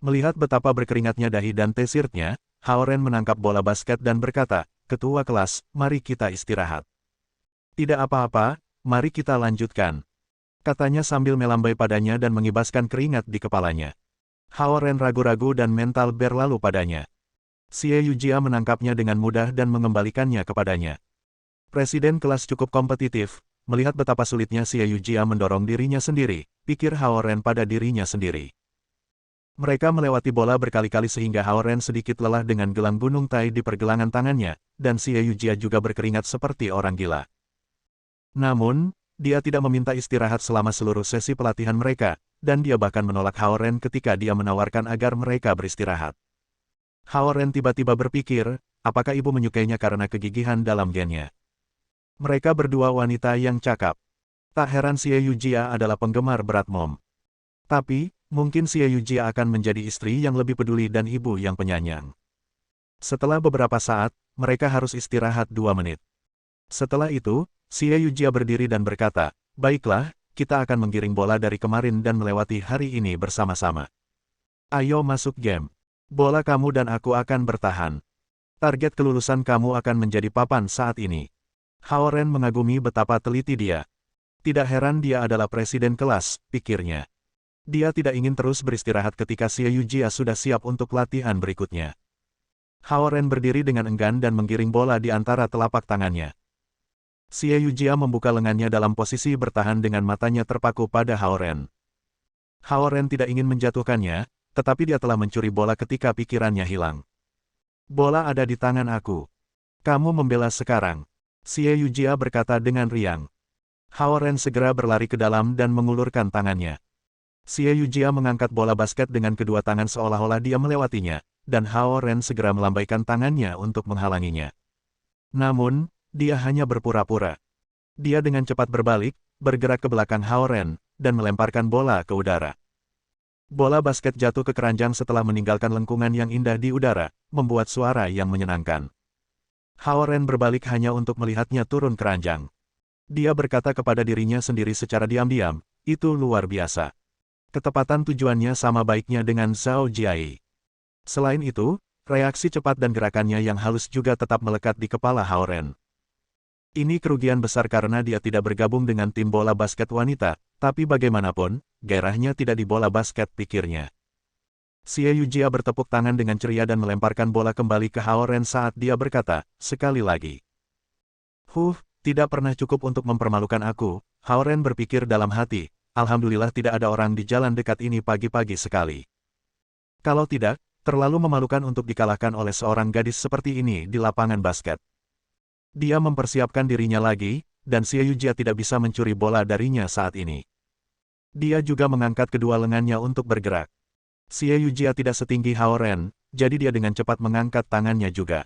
Melihat betapa berkeringatnya dahi dan t-shirtnya, Hao Ren menangkap bola basket dan berkata, "Ketua kelas, mari kita istirahat." "Tidak apa-apa, mari kita lanjutkan," katanya sambil melambai padanya dan mengibaskan keringat di kepalanya. Hao Ren ragu-ragu dan mental berlalu padanya. Xie Yujia menangkapnya dengan mudah dan mengembalikannya kepadanya. Presiden kelas cukup kompetitif, melihat betapa sulitnya Xie Yujia mendorong dirinya sendiri, pikir Hao Ren pada dirinya sendiri. Mereka melewati bola berkali-kali sehingga Hao Ren sedikit lelah dengan gelang gunung Tai di pergelangan tangannya, dan Xie Yujia juga berkeringat seperti orang gila. Namun, dia tidak meminta istirahat selama seluruh sesi pelatihan mereka, dan dia bahkan menolak Hao Ren ketika dia menawarkan agar mereka beristirahat. Hao Ren tiba-tiba berpikir, apakah ibu menyukainya karena kegigihan dalam gennya. Mereka berdua wanita yang cakap. Tak heran Xie Yujia adalah penggemar berat mom. Tapi, mungkin Xie Yujia akan menjadi istri yang lebih peduli dan ibu yang penyayang. Setelah beberapa saat, mereka harus istirahat 2 menit. Setelah itu, Xie Yujia berdiri dan berkata, "Baiklah, kita akan menggiring bola dari kemarin dan melewati hari ini bersama-sama. Ayo masuk game. Bola kamu dan aku akan bertahan. Target kelulusan kamu akan menjadi papan saat ini." Hao Ren mengagumi betapa teliti dia. Tidak heran dia adalah presiden kelas, pikirnya. Dia tidak ingin terus beristirahat ketika Xie Yujia sudah siap untuk latihan berikutnya. Hao Ren berdiri dengan enggan dan menggiring bola di antara telapak tangannya. Xie Yujia membuka lengannya dalam posisi bertahan dengan matanya terpaku pada Hao Ren. Hao Ren tidak ingin menjatuhkannya, tetapi dia telah mencuri bola ketika pikirannya hilang. "Bola ada di tangan aku. Kamu membela sekarang," Xie Yujia berkata dengan riang. Hao Ren segera berlari ke dalam dan mengulurkan tangannya. Xie Yujia mengangkat bola basket dengan kedua tangan seolah-olah dia melewatinya, dan Hao Ren segera melambaikan tangannya untuk menghalanginya. Namun, dia hanya berpura-pura. Dia dengan cepat berbalik, bergerak ke belakang Hao Ren, dan melemparkan bola ke udara. Bola basket jatuh ke keranjang setelah meninggalkan lengkungan yang indah di udara, membuat suara yang menyenangkan. Hao Ren berbalik hanya untuk melihatnya turun keranjang. Dia berkata kepada dirinya sendiri secara diam-diam, "Itu luar biasa." Ketepatan tujuannya sama baiknya dengan Zhao Jiai. Selain itu, reaksi cepat dan gerakannya yang halus juga tetap melekat di kepala Hao Ren. Ini kerugian besar karena dia tidak bergabung dengan tim bola basket wanita, tapi bagaimanapun, gairahnya tidak di bola basket, pikirnya. Xie Yujia bertepuk tangan dengan ceria dan melemparkan bola kembali ke Hao Ren saat dia berkata, "Sekali lagi." Tidak pernah cukup untuk mempermalukan aku, Hao Ren berpikir dalam hati, alhamdulillah tidak ada orang di jalan dekat ini pagi-pagi sekali. Kalau tidak, terlalu memalukan untuk dikalahkan oleh seorang gadis seperti ini di lapangan basket. Dia mempersiapkan dirinya lagi, dan Xie Yujia tidak bisa mencuri bola darinya saat ini. Dia juga mengangkat kedua lengannya untuk bergerak. Xie Yujia tidak setinggi Hao Ren, jadi dia dengan cepat mengangkat tangannya juga.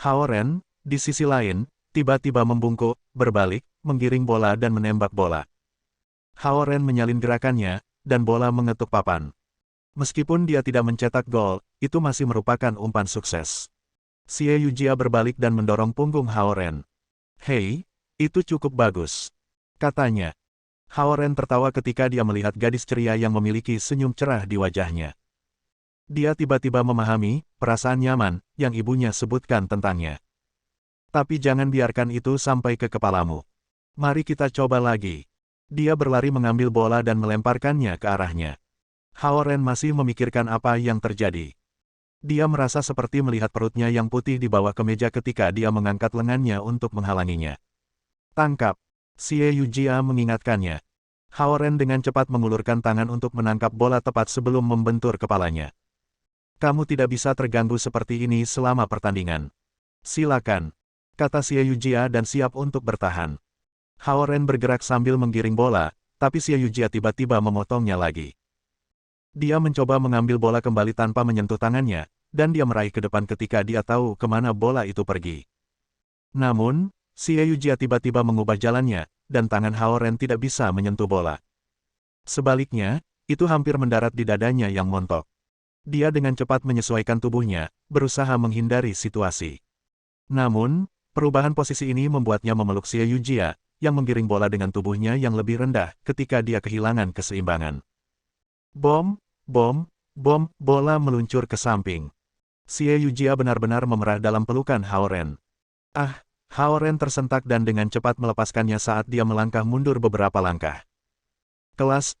Hao Ren, di sisi lain, tiba-tiba membungkuk, berbalik, menggiring bola dan menembak bola. Hao Ren menyalin gerakannya, dan bola mengetuk papan. Meskipun dia tidak mencetak gol, itu masih merupakan umpan sukses. Xie Yujia berbalik dan mendorong punggung Hao Ren. "Hei, itu cukup bagus," katanya. Hao Ren tertawa ketika dia melihat gadis ceria yang memiliki senyum cerah di wajahnya. Dia tiba-tiba memahami perasaan nyaman yang ibunya sebutkan tentangnya. "Tapi jangan biarkan itu sampai ke kepalamu. Mari kita coba lagi." Dia berlari mengambil bola dan melemparkannya ke arahnya. Hao Ren masih memikirkan apa yang terjadi. Dia merasa seperti melihat perutnya yang putih di bawah kemeja ketika dia mengangkat lengannya untuk menghalanginya. "Tangkap!" Xie Yujia mengingatkannya. Hao Ren dengan cepat mengulurkan tangan untuk menangkap bola tepat sebelum membentur kepalanya. "Kamu tidak bisa terganggu seperti ini selama pertandingan. Silakan," kata Xie Yujia dan siap untuk bertahan. Hao Ren bergerak sambil menggiring bola, tapi Xie Yujia tiba-tiba memotongnya lagi. Dia mencoba mengambil bola kembali tanpa menyentuh tangannya, dan dia meraih ke depan ketika dia tahu kemana bola itu pergi. Namun, Xie Yujia tiba-tiba mengubah jalannya, dan tangan Hao Ren tidak bisa menyentuh bola. Sebaliknya, itu hampir mendarat di dadanya yang montok. Dia dengan cepat menyesuaikan tubuhnya, berusaha menghindari situasi. Namun, perubahan posisi ini membuatnya memeluk Xie Yujia, yang menggiring bola dengan tubuhnya yang lebih rendah ketika dia kehilangan keseimbangan. Bom, bom, bom, bola meluncur ke samping. Xie Yujia benar-benar memerah dalam pelukan Hao Ren. "Ah!" Hao Ren tersentak dan dengan cepat melepaskannya saat dia melangkah mundur beberapa langkah.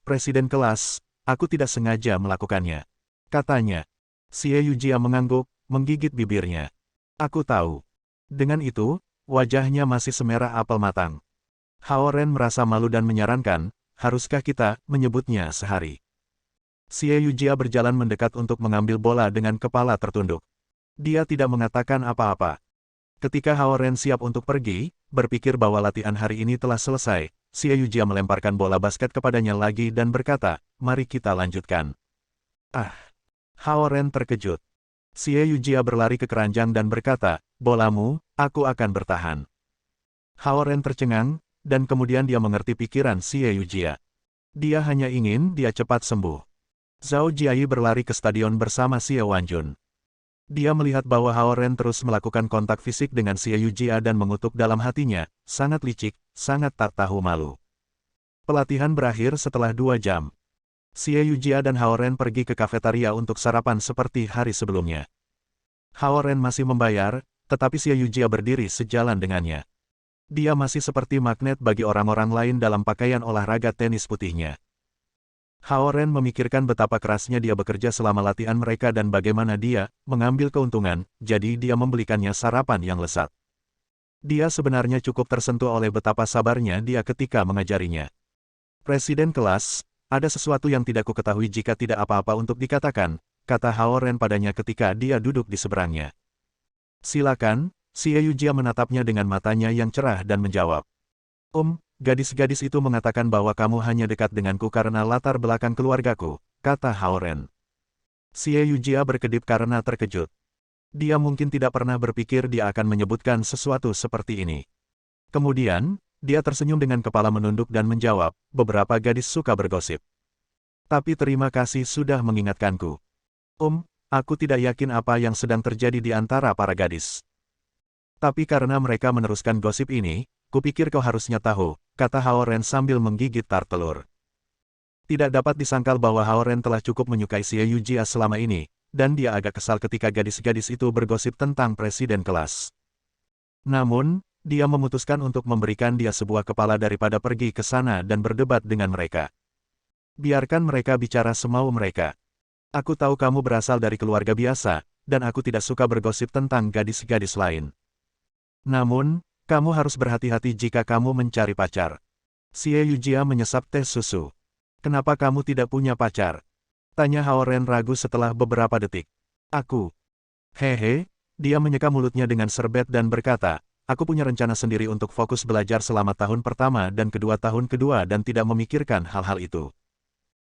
Presiden kelas, aku tidak sengaja melakukannya," katanya. Xie Yujia mengangguk, menggigit bibirnya. "Aku tahu." Dengan itu, wajahnya masih semerah apel matang. Hao Ren merasa malu dan menyarankan, "Haruskah kita menyebutnya sehari?" Xie Yujia berjalan mendekat untuk mengambil bola dengan kepala tertunduk. Dia tidak mengatakan apa-apa. Ketika Hao Ren siap untuk pergi, berpikir bahwa latihan hari ini telah selesai, Xie Yujia melemparkan bola basket kepadanya lagi dan berkata, "Mari kita lanjutkan." "Ah!" Hao Ren terkejut. Xie Yujia berlari ke keranjang dan berkata, "Bolamu, aku akan bertahan." Hao Ren tercengang, dan kemudian dia mengerti pikiran Xie Yujia. Dia hanya ingin dia cepat sembuh. Zhao Jiayi berlari ke stadion bersama Xie Wanjun. Dia melihat bahwa Hao Ren terus melakukan kontak fisik dengan Xie Yujia dan mengutuk dalam hatinya, sangat licik, sangat tak tahu malu. Pelatihan berakhir setelah 2 jam. Xie Yujia dan Hao Ren pergi ke kafetaria untuk sarapan seperti hari sebelumnya. Hao Ren masih membayar, tetapi Xie Yujia berdiri sejalan dengannya. Dia masih seperti magnet bagi orang-orang lain dalam pakaian olahraga tenis putihnya. Hao Ren memikirkan betapa kerasnya dia bekerja selama latihan mereka dan bagaimana dia mengambil keuntungan, jadi dia membelikannya sarapan yang lezat. Dia sebenarnya cukup tersentuh oleh betapa sabarnya dia ketika mengajarinya. "Presiden kelas, ada sesuatu yang tidak kuketahui jika tidak apa-apa untuk dikatakan," kata Hao Ren padanya ketika dia duduk di seberangnya. "Silakan," Xie Yujia menatapnya dengan matanya yang cerah dan menjawab. Gadis-gadis itu mengatakan bahwa kamu hanya dekat denganku karena latar belakang keluargaku," kata Hao Ren. Xie Yujia berkedip karena terkejut. Dia mungkin tidak pernah berpikir dia akan menyebutkan sesuatu seperti ini. Kemudian, dia tersenyum dengan kepala menunduk dan menjawab, "Beberapa gadis suka bergosip. Tapi terima kasih sudah mengingatkanku. Aku tidak yakin apa yang sedang terjadi di antara para gadis. Tapi karena mereka meneruskan gosip ini, kupikir kau harusnya tahu," kata Hao Ren sambil menggigit tart telur. Tidak dapat disangkal bahwa Hao Ren telah cukup menyukai Xie Yujia selama ini, dan dia agak kesal ketika gadis-gadis itu bergosip tentang presiden kelas. Namun, dia memutuskan untuk memberikan dia sebuah kepala daripada pergi ke sana dan berdebat dengan mereka. "Biarkan mereka bicara semau mereka. Aku tahu kamu berasal dari keluarga biasa, dan aku tidak suka bergosip tentang gadis-gadis lain. Namun, kamu harus berhati-hati jika kamu mencari pacar." Xie Yujia menyesap teh susu. "Kenapa kamu tidak punya pacar?" tanya Hao Ren ragu setelah beberapa detik. "Aku." Hehe, dia menyeka mulutnya dengan serbet dan berkata, "Aku punya rencana sendiri untuk fokus belajar selama tahun pertama dan tahun kedua dan tidak memikirkan hal-hal itu.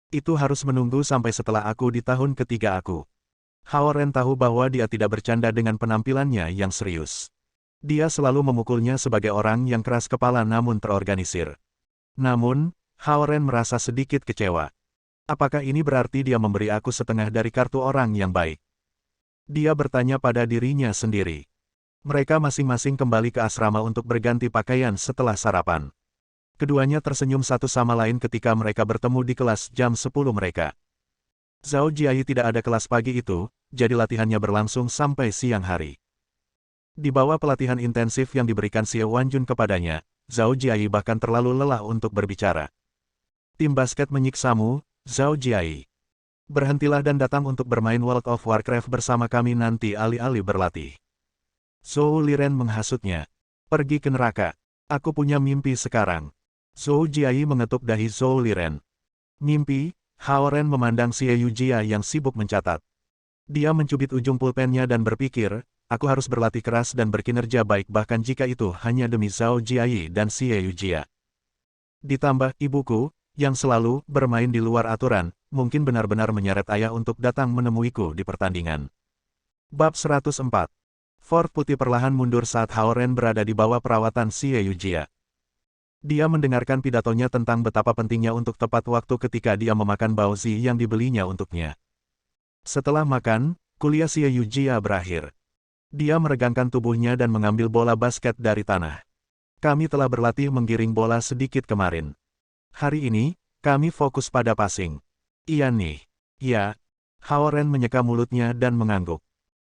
Itu harus menunggu sampai setelah aku di tahun ketiga aku." Hao Ren tahu bahwa dia tidak bercanda dengan penampilannya yang serius. Dia selalu memukulnya sebagai orang yang keras kepala namun terorganisir. Namun, Hao Ren merasa sedikit kecewa. Apakah ini berarti dia memberi aku setengah dari kartu orang yang baik? Dia bertanya pada dirinya sendiri. Mereka masing-masing kembali ke asrama untuk berganti pakaian setelah sarapan. Keduanya tersenyum satu sama lain ketika mereka bertemu di kelas jam 10 mereka. Zhao Jiayi tidak ada kelas pagi itu, jadi latihannya berlangsung sampai siang hari. Di bawah pelatihan intensif yang diberikan Xie Wanjun kepadanya, Zhao Jiayi bahkan terlalu lelah untuk berbicara. Tim basket menyiksamu, Zhao Jiayi. Berhentilah dan datang untuk bermain World of Warcraft bersama kami nanti alih-alih berlatih. Zhou Liren menghasutnya. Pergi ke neraka. Aku punya mimpi sekarang. Zhou Jiayi mengetuk dahi Zhou Liren. Mimpi? Hao Ren memandang Xie Yujia yang sibuk mencatat. Dia mencubit ujung pulpennya dan berpikir, aku harus berlatih keras dan berkinerja baik bahkan jika itu hanya demi Zhao Jiayi dan Xie Yujia. Ditambah, ibuku, yang selalu bermain di luar aturan, mungkin benar-benar menyeret ayah untuk datang menemuiku di pertandingan. Bab 104. Fort Putih perlahan mundur saat Hao Ren berada di bawah perawatan Xie Yujia. Dia mendengarkan pidatonya tentang betapa pentingnya untuk tepat waktu ketika dia memakan baozi yang dibelinya untuknya. Setelah makan, kuliah Xie Yujia berakhir. Dia meregangkan tubuhnya dan mengambil bola basket dari tanah. Kami telah berlatih menggiring bola sedikit kemarin. Hari ini, kami fokus pada passing. Iya nih. Ya. Hao Ren menyeka mulutnya dan mengangguk.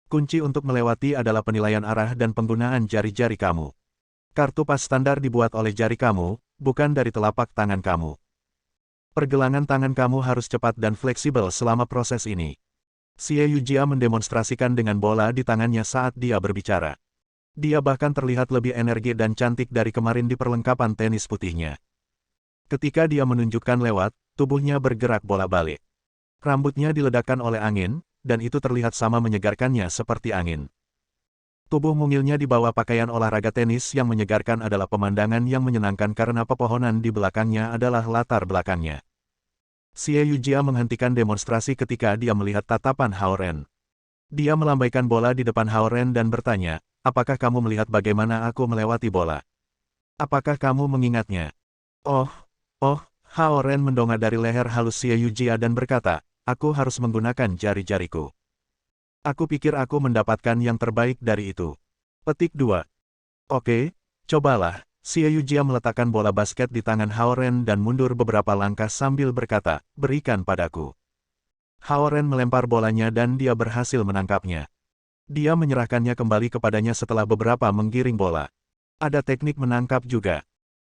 Kunci untuk melewati adalah penilaian arah dan penggunaan jari-jari kamu. Kartu pas standar dibuat oleh jari kamu, bukan dari telapak tangan kamu. Pergelangan tangan kamu harus cepat dan fleksibel selama proses ini. Xie Yujia mendemonstrasikan dengan bola di tangannya saat dia berbicara. Dia bahkan terlihat lebih energi dan cantik dari kemarin di perlengkapan tenis putihnya. Ketika dia menunjukkan lewat, tubuhnya bergerak bolak-balik. Rambutnya diledakkan oleh angin, dan itu terlihat sama menyegarkannya seperti angin. Tubuh mungilnya di bawah pakaian olahraga tenis yang menyegarkan adalah pemandangan yang menyenangkan karena pepohonan di belakangnya adalah latar belakangnya. Xie Yujia menghentikan demonstrasi ketika dia melihat tatapan Hao Ren. Dia melambaikan bola di depan Hao Ren dan bertanya, apakah kamu melihat bagaimana aku melewati bola? Apakah kamu mengingatnya? Oh, Hao Ren mendongak dari leher halus Xie Yujia dan berkata, aku harus menggunakan jari-jariku. Aku pikir aku mendapatkan yang terbaik dari itu. Petik 2. Oke, cobalah. Xie Yujia meletakkan bola basket di tangan Hao Ren dan mundur beberapa langkah sambil berkata, berikan padaku. Hao Ren melempar bolanya dan dia berhasil menangkapnya. Dia menyerahkannya kembali kepadanya setelah beberapa menggiring bola. Ada teknik menangkap juga.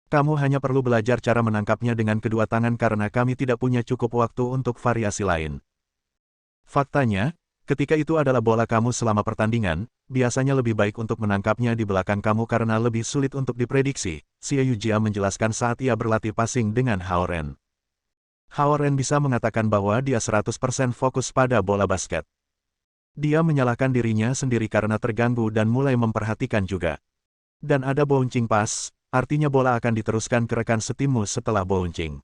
Kamu hanya perlu belajar cara menangkapnya dengan kedua tangan karena kami tidak punya cukup waktu untuk variasi lain. Faktanya, ketika itu adalah bola kamu selama pertandingan, biasanya lebih baik untuk menangkapnya di belakang kamu karena lebih sulit untuk diprediksi, Xie Yujia menjelaskan saat ia berlatih passing dengan Hao Ren. Hao Ren bisa mengatakan bahwa dia 100% fokus pada bola basket. Dia menyalahkan dirinya sendiri karena terganggu dan mulai memperhatikan juga. Dan ada bouncing pass, artinya bola akan diteruskan ke rekan setimmu setelah bouncing.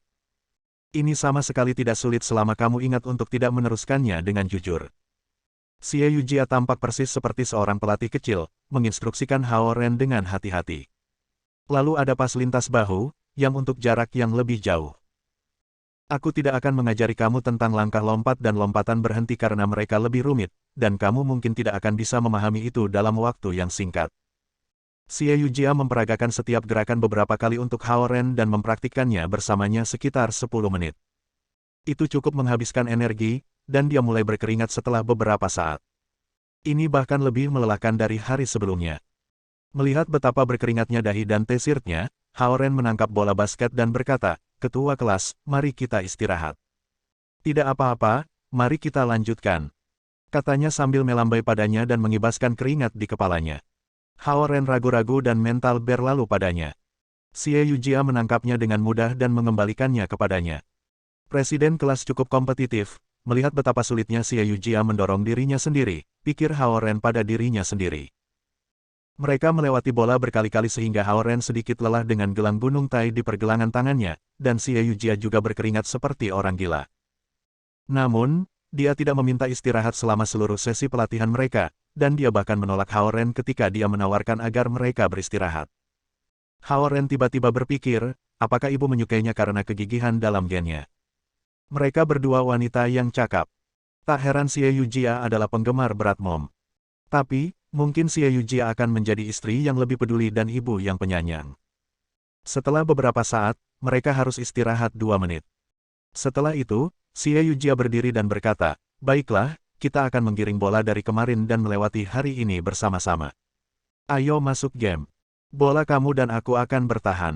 Ini sama sekali tidak sulit selama kamu ingat untuk tidak meneruskannya dengan jujur. Xie Yujia tampak persis seperti seorang pelatih kecil, menginstruksikan Hao Ren dengan hati-hati. Lalu ada pas lintas bahu, yang untuk jarak yang lebih jauh. Aku tidak akan mengajari kamu tentang langkah lompat dan lompatan berhenti karena mereka lebih rumit, dan kamu mungkin tidak akan bisa memahami itu dalam waktu yang singkat. Xie Yujia memperagakan setiap gerakan beberapa kali untuk Hao Ren dan mempraktikkannya bersamanya sekitar 10 menit. Itu cukup menghabiskan energi, dan dia mulai berkeringat setelah beberapa saat. Ini bahkan lebih melelahkan dari hari sebelumnya. Melihat betapa berkeringatnya dahi dan tesirnya, Hao Ren menangkap bola basket dan berkata, ketua kelas, mari kita istirahat. Tidak apa-apa, mari kita lanjutkan. Katanya sambil melambai padanya dan mengibaskan keringat di kepalanya. Hao Ren ragu-ragu dan mental berlalu padanya. Xie Yujia menangkapnya dengan mudah dan mengembalikannya kepadanya. Presiden kelas cukup kompetitif. Melihat betapa sulitnya Xie Yujia mendorong dirinya sendiri, pikir Hao Ren pada dirinya sendiri. Mereka melewati bola berkali-kali sehingga Hao Ren sedikit lelah dengan gelang gunung Tai di pergelangan tangannya, dan Xie Yujia juga berkeringat seperti orang gila. Namun, dia tidak meminta istirahat selama seluruh sesi pelatihan mereka, dan dia bahkan menolak Hao Ren ketika dia menawarkan agar mereka beristirahat. Hao Ren tiba-tiba berpikir, apakah ibu menyukainya karena kegigihan dalam gennya. Mereka berdua wanita yang cakap. Tak heran Xie Yujia adalah penggemar berat mom. Tapi, mungkin Xie Yujia akan menjadi istri yang lebih peduli dan ibu yang penyayang. Setelah beberapa saat, mereka harus istirahat 2 menit. Setelah itu, Xie Yujia berdiri dan berkata, baiklah, kita akan menggiring bola dari kemarin dan melewati hari ini bersama-sama. Ayo masuk game. Bola kamu dan aku akan bertahan.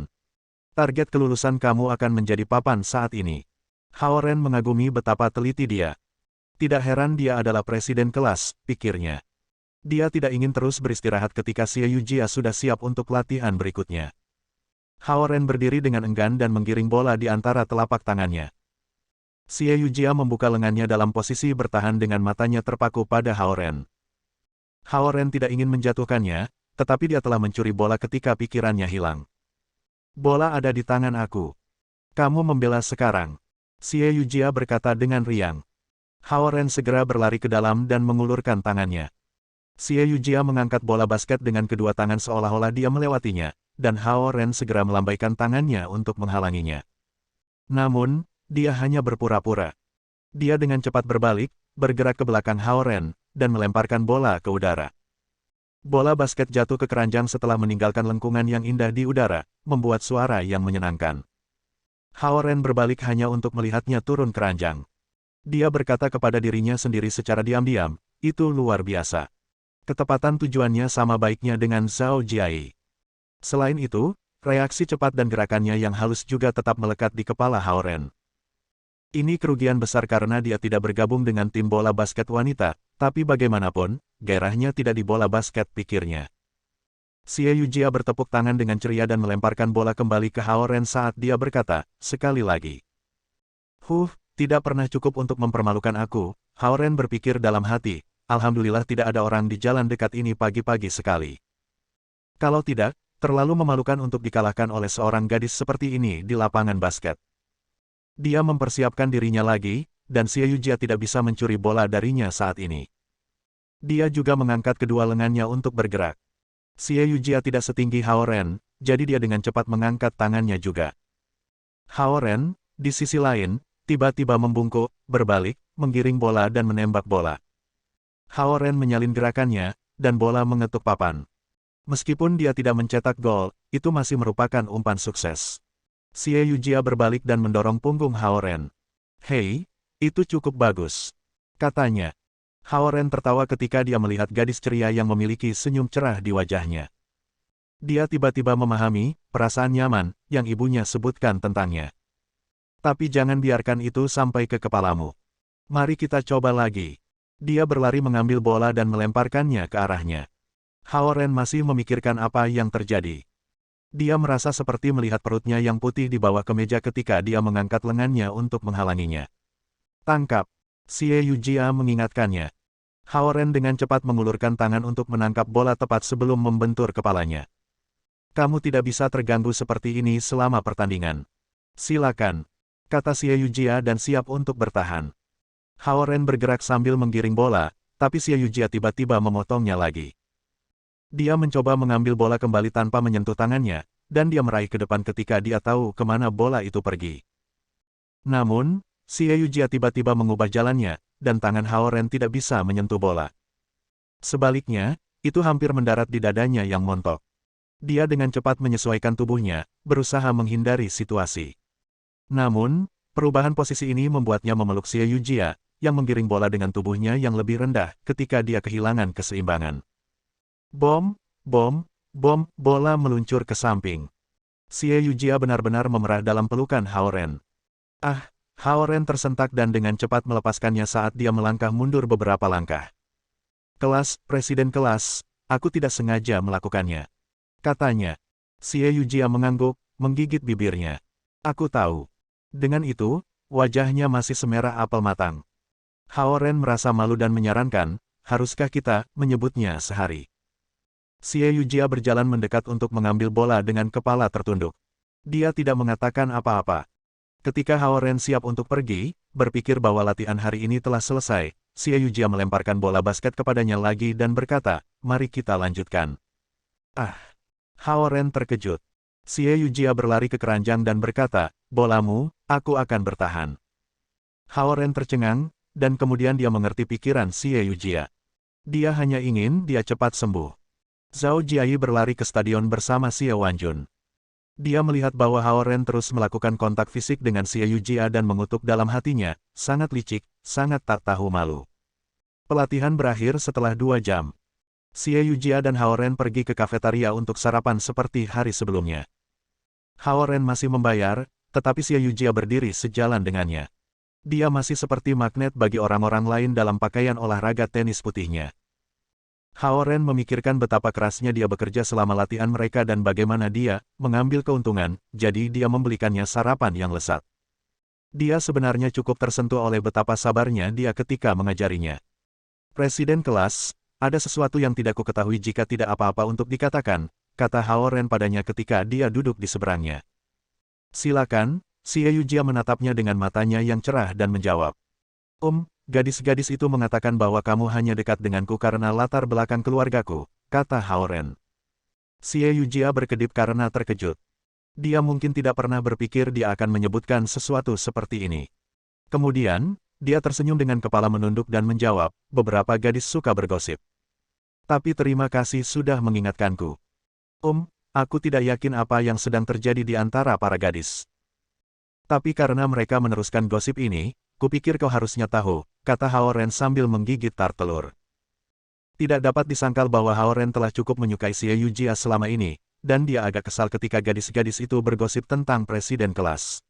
Target kelulusan kamu akan menjadi papan saat ini. Hao Ren mengagumi betapa teliti dia. Tidak heran dia adalah presiden kelas, pikirnya. Dia tidak ingin terus beristirahat ketika Xie Yujia sudah siap untuk latihan berikutnya. Hao Ren berdiri dengan enggan dan menggiring bola di antara telapak tangannya. Xie Yujia membuka lengannya dalam posisi bertahan dengan matanya terpaku pada Hao Ren. Hao Ren tidak ingin menjatuhkannya, tetapi dia telah mencuri bola ketika pikirannya hilang. Bola ada di tangan aku. Kamu membela sekarang. Xie Yujia berkata dengan riang. Hao Ren segera berlari ke dalam dan mengulurkan tangannya. Xie Yujia mengangkat bola basket dengan kedua tangan seolah-olah dia melewatinya, dan Hao Ren segera melambaikan tangannya untuk menghalanginya. Namun, dia hanya berpura-pura. Dia dengan cepat berbalik, bergerak ke belakang Hao Ren, dan melemparkan bola ke udara. Bola basket jatuh ke keranjang setelah meninggalkan lengkungan yang indah di udara, membuat suara yang menyenangkan. Hao Ren berbalik hanya untuk melihatnya turun keranjang. Dia berkata kepada dirinya sendiri secara diam-diam, itu luar biasa. Ketepatan tujuannya sama baiknya dengan Zhao Jiai. Selain itu, reaksi cepat dan gerakannya yang halus juga tetap melekat di kepala Hao Ren. Ini kerugian besar karena dia tidak bergabung dengan tim bola basket wanita, tapi bagaimanapun, gairahnya tidak di bola basket pikirnya. Xie Yujia bertepuk tangan dengan ceria dan melemparkan bola kembali ke Hao Ren saat dia berkata, sekali lagi. Tidak pernah cukup untuk mempermalukan aku, Hao Ren berpikir dalam hati, alhamdulillah tidak ada orang di jalan dekat ini pagi-pagi sekali. Kalau tidak, terlalu memalukan untuk dikalahkan oleh seorang gadis seperti ini di lapangan basket. Dia mempersiapkan dirinya lagi, dan Xie Yujia tidak bisa mencuri bola darinya saat ini. Dia juga mengangkat kedua lengannya untuk bergerak. Xie Yujia tidak setinggi Hao Ren, jadi dia dengan cepat mengangkat tangannya juga. Hao Ren, di sisi lain, tiba-tiba membungkuk, berbalik, menggiring bola dan menembak bola. Hao Ren menyalin gerakannya, dan bola mengetuk papan. Meskipun dia tidak mencetak gol, itu masih merupakan umpan sukses. Xie Yujia berbalik dan mendorong punggung Hao Ren. Hei, itu cukup bagus, katanya. Hao Ren tertawa ketika dia melihat gadis ceria yang memiliki senyum cerah di wajahnya. Dia tiba-tiba memahami perasaan nyaman yang ibunya sebutkan tentangnya. Tapi jangan biarkan itu sampai ke kepalamu. Mari kita coba lagi. Dia berlari mengambil bola dan melemparkannya ke arahnya. Hao Ren masih memikirkan apa yang terjadi. Dia merasa seperti melihat perutnya yang putih di bawah kemeja ketika dia mengangkat lengannya untuk menghalanginya. Tangkap! Xie Yujia mengingatkannya. Hao Ren dengan cepat mengulurkan tangan untuk menangkap bola tepat sebelum membentur kepalanya. Kamu tidak bisa terganggu seperti ini selama pertandingan. Silakan, kata Xie Yujia dan siap untuk bertahan. Hao Ren bergerak sambil menggiring bola, tapi Xie Yujia tiba-tiba memotongnya lagi. Dia mencoba mengambil bola kembali tanpa menyentuh tangannya, dan dia meraih ke depan ketika dia tahu kemana bola itu pergi. Namun, Xie Yujia tiba-tiba mengubah jalannya, dan tangan Hao Ren tidak bisa menyentuh bola. Sebaliknya, itu hampir mendarat di dadanya yang montok. Dia dengan cepat menyesuaikan tubuhnya, berusaha menghindari situasi. Namun, perubahan posisi ini membuatnya memeluk Xie Yujia, yang menggiring bola dengan tubuhnya yang lebih rendah ketika dia kehilangan keseimbangan. Bom, bola meluncur ke samping. Xie Yujia benar-benar memerah dalam pelukan Hao Ren. Hao Ren tersentak dan dengan cepat melepaskannya saat dia melangkah mundur beberapa langkah. Presiden kelas, aku tidak sengaja melakukannya, katanya. Xie Yujia mengangguk, menggigit bibirnya. Aku tahu. Dengan itu, wajahnya masih semerah apel matang. Hao Ren merasa malu dan menyarankan, haruskah kita menyebutnya sehari? Xie Yujia berjalan mendekat untuk mengambil bola dengan kepala tertunduk. Dia tidak mengatakan apa-apa. Ketika Hao Ren siap untuk pergi, berpikir bahwa latihan hari ini telah selesai, Xie Yujia melemparkan bola basket kepadanya lagi dan berkata, mari kita lanjutkan. Ah! Hao Ren terkejut. Xie Yujia berlari ke keranjang dan berkata, bolamu, aku akan bertahan. Hao Ren tercengang, dan kemudian dia mengerti pikiran Xie Yujia. Dia hanya ingin dia cepat sembuh. Zhao Jiayi berlari ke stadion bersama Xie Wanjun. Dia melihat bahwa Hao Ren terus melakukan kontak fisik dengan Xie Yujia dan mengutuk dalam hatinya, sangat licik, sangat tak tahu malu. Pelatihan berakhir setelah 2 jam. Xie Yujia dan Hao Ren pergi ke kafetaria untuk sarapan seperti hari sebelumnya. Hao Ren masih membayar, tetapi Xie Yujia berdiri sejalan dengannya. Dia masih seperti magnet bagi orang-orang lain dalam pakaian olahraga tenis putihnya. Hao Ren memikirkan betapa kerasnya dia bekerja selama latihan mereka dan bagaimana dia mengambil keuntungan, jadi dia membelikannya sarapan yang lezat. Dia sebenarnya cukup tersentuh oleh betapa sabarnya dia ketika mengajarinya. Presiden kelas, ada sesuatu yang tidak kuketahui jika tidak apa-apa untuk dikatakan, kata Hao Ren padanya ketika dia duduk di seberangnya. Silakan, Xie Yujia menatapnya dengan matanya yang cerah dan menjawab. Gadis-gadis itu mengatakan bahwa kamu hanya dekat denganku karena latar belakang keluargaku, kata Hao Ren. Xie Yujia berkedip karena terkejut. Dia mungkin tidak pernah berpikir dia akan menyebutkan sesuatu seperti ini. Kemudian, dia tersenyum dengan kepala menunduk dan menjawab, beberapa gadis suka bergosip. Tapi terima kasih sudah mengingatkanku. Aku tidak yakin apa yang sedang terjadi di antara para gadis. Tapi karena mereka meneruskan gosip ini, kupikir kau harusnya tahu, kata Hao Ren sambil menggigit tar telur. Tidak dapat disangkal bahwa Hao Ren telah cukup menyukai Xie Yujia selama ini, dan dia agak kesal ketika gadis-gadis itu bergosip tentang presiden kelas.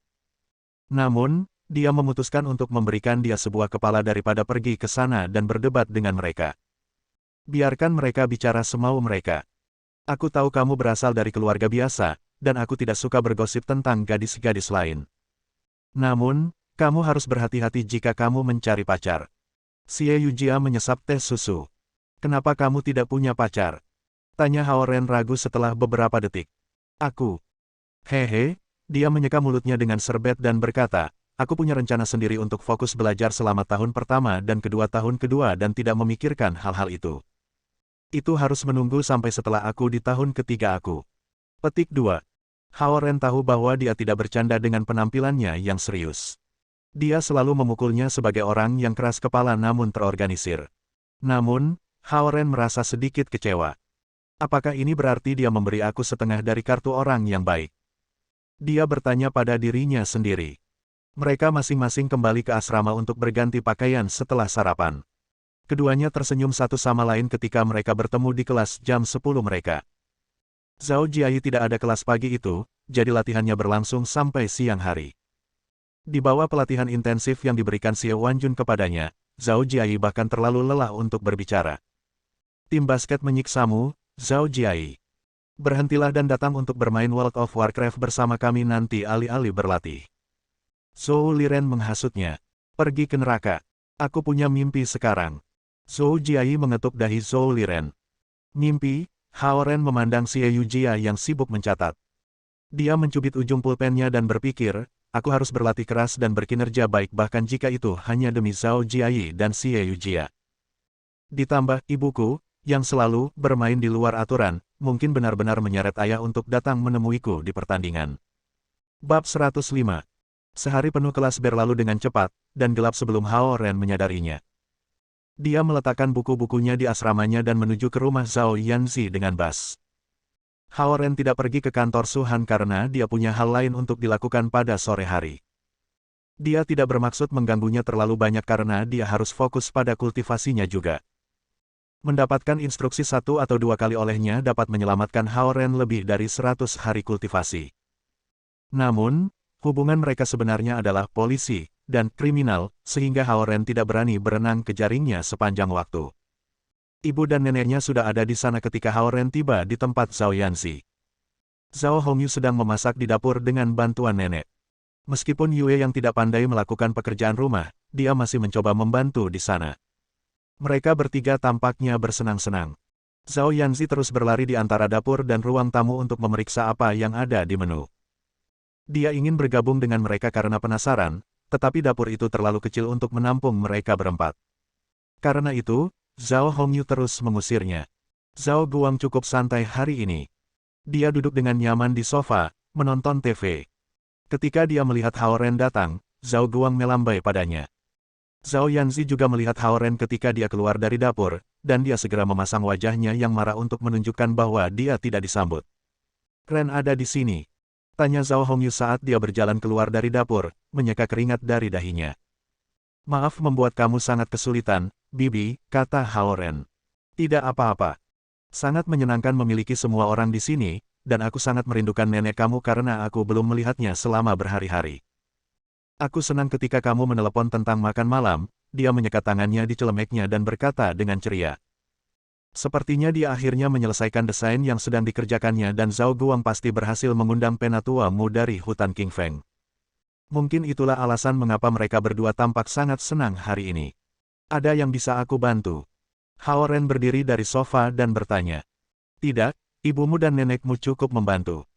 Namun, dia memutuskan untuk memberikan dia sebuah kepala daripada pergi ke sana dan berdebat dengan mereka. Biarkan mereka bicara semau mereka. Aku tahu kamu berasal dari keluarga biasa, dan aku tidak suka bergosip tentang gadis-gadis lain. Namun, kamu harus berhati-hati jika kamu mencari pacar. Xie Yujia menyesap teh susu. Kenapa kamu tidak punya pacar? Tanya Hao Ren ragu setelah beberapa detik. Aku. Hehe, dia menyeka mulutnya dengan serbet dan berkata, aku punya rencana sendiri untuk fokus belajar selama tahun pertama dan tahun kedua dan tidak memikirkan hal-hal itu. Itu harus menunggu sampai setelah aku di tahun ketiga aku. Petik 2. Hao Ren tahu bahwa dia tidak bercanda dengan penampilannya yang serius. Dia selalu memukulnya sebagai orang yang keras kepala namun terorganisir. Namun, Hao Ren merasa sedikit kecewa. Apakah ini berarti dia memberi aku setengah dari kartu orang yang baik? Dia bertanya pada dirinya sendiri. Mereka masing-masing kembali ke asrama untuk berganti pakaian setelah sarapan. Keduanya tersenyum satu sama lain ketika mereka bertemu di kelas jam 10 mereka. Zhao Jiayi tidak ada kelas pagi itu, jadi latihannya berlangsung sampai siang hari. Di bawah pelatihan intensif yang diberikan Xie Wanjun kepadanya, Zhao Jiayi bahkan terlalu lelah untuk berbicara. Tim basket menyiksamu, Zhao Jiayi. Berhentilah dan datang untuk bermain World of Warcraft bersama kami nanti alih-alih berlatih. Zhou Liren menghasutnya. Pergi ke neraka. Aku punya mimpi sekarang. Zhou Jiayi mengetuk dahi Zhou Liren. Mimpi? Hao Ren memandang Xie Yujia yang sibuk mencatat. Dia mencubit ujung pulpennya dan berpikir, aku harus berlatih keras dan berkinerja baik bahkan jika itu hanya demi Zhao Jiayi dan Xie Yujia. Ditambah, ibuku, yang selalu bermain di luar aturan, mungkin benar-benar menyeret ayah untuk datang menemuiku di pertandingan. Bab 105. Sehari penuh kelas berlalu dengan cepat, dan gelap sebelum Hao Ren menyadarinya. Dia meletakkan buku-bukunya di asramanya dan menuju ke rumah Zhao Yanzi dengan bas. Hao Ren tidak pergi ke kantor Suhan karena dia punya hal lain untuk dilakukan pada sore hari. Dia tidak bermaksud mengganggunya terlalu banyak karena dia harus fokus pada kultivasinya juga. Mendapatkan instruksi 1 atau 2 kali olehnya dapat menyelamatkan Hao Ren lebih dari 100 hari kultivasi. Namun, hubungan mereka sebenarnya adalah polisi dan kriminal, sehingga Hao Ren tidak berani berenang ke jaringnya sepanjang waktu. Ibu dan neneknya sudah ada di sana ketika Hao Ren tiba di tempat Zhao Yanzi. Zhao Hongyu sedang memasak di dapur dengan bantuan nenek. Meskipun Yue yang tidak pandai melakukan pekerjaan rumah, dia masih mencoba membantu di sana. Mereka bertiga tampaknya bersenang-senang. Zhao Yanzi terus berlari di antara dapur dan ruang tamu untuk memeriksa apa yang ada di menu. Dia ingin bergabung dengan mereka karena penasaran, tetapi dapur itu terlalu kecil untuk menampung mereka berempat. Karena itu, Zhao Hongyu terus mengusirnya. Zhao Guang cukup santai hari ini. Dia duduk dengan nyaman di sofa, menonton TV. Ketika dia melihat Hao Ren datang, Zhao Guang melambai padanya. Zhao Yanzi juga melihat Hao Ren ketika dia keluar dari dapur, dan dia segera memasang wajahnya yang marah untuk menunjukkan bahwa dia tidak disambut. Ren ada di sini. Tanya Zhao Hongyu saat dia berjalan keluar dari dapur, menyeka keringat dari dahinya. Maaf membuat kamu sangat kesulitan, Bibi, kata Hao Ren. Tidak apa-apa. Sangat menyenangkan memiliki semua orang di sini, dan aku sangat merindukan nenek kamu karena aku belum melihatnya selama berhari-hari. Aku senang ketika kamu menelepon tentang makan malam, dia menyekat tangannya di celemeknya dan berkata dengan ceria. Sepertinya dia akhirnya menyelesaikan desain yang sedang dikerjakannya dan Zhao Guang pasti berhasil mengundang penatua mu dari hutan King Feng. Mungkin itulah alasan mengapa mereka berdua tampak sangat senang hari ini. Ada yang bisa aku bantu? Hao Ren berdiri dari sofa dan bertanya. Tidak, ibumu dan nenekmu cukup membantu.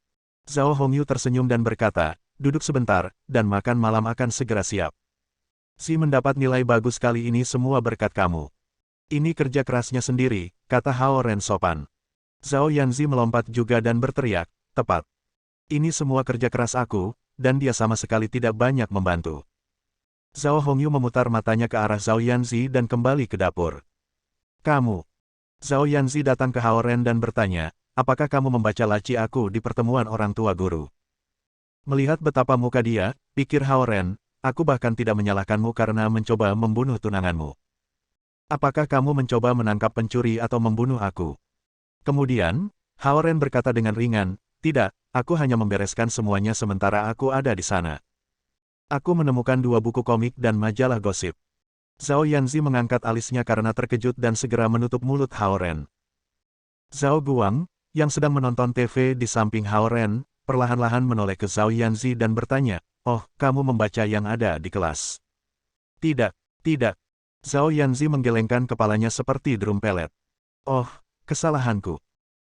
Zhao Hongyu tersenyum dan berkata, duduk sebentar, dan makan malam akan segera siap. Si mendapat nilai bagus kali ini semua berkat kamu. Ini kerja kerasnya sendiri, kata Hao Ren sopan. Zhao Yanzi melompat juga dan berteriak, tepat. Ini semua kerja keras aku, dan dia sama sekali tidak banyak membantu. Zhao Hongyu memutar matanya ke arah Zhao Yanzi dan kembali ke dapur. Kamu. Zhao Yanzi datang ke Hao Ren dan bertanya, apakah kamu membaca laci aku di pertemuan orang tua guru? Melihat betapa muka dia, pikir Hao Ren, aku bahkan tidak menyalahkanmu karena mencoba membunuh tunanganmu. Apakah kamu mencoba menangkap pencuri atau membunuh aku? Kemudian, Hao Ren berkata dengan ringan, tidak, aku hanya membereskan semuanya sementara aku ada di sana. Aku menemukan 2 buku komik dan majalah gosip. Zhao Yanzi mengangkat alisnya karena terkejut dan segera menutup mulut Hao Ren. Zhao Guang, yang sedang menonton TV di samping Hao Ren, perlahan-lahan menoleh ke Zhao Yanzi dan bertanya, oh, kamu membaca yang ada di kelas? Tidak, tidak. Zhao Yanzi menggelengkan kepalanya seperti drum pelet. Oh, kesalahanku.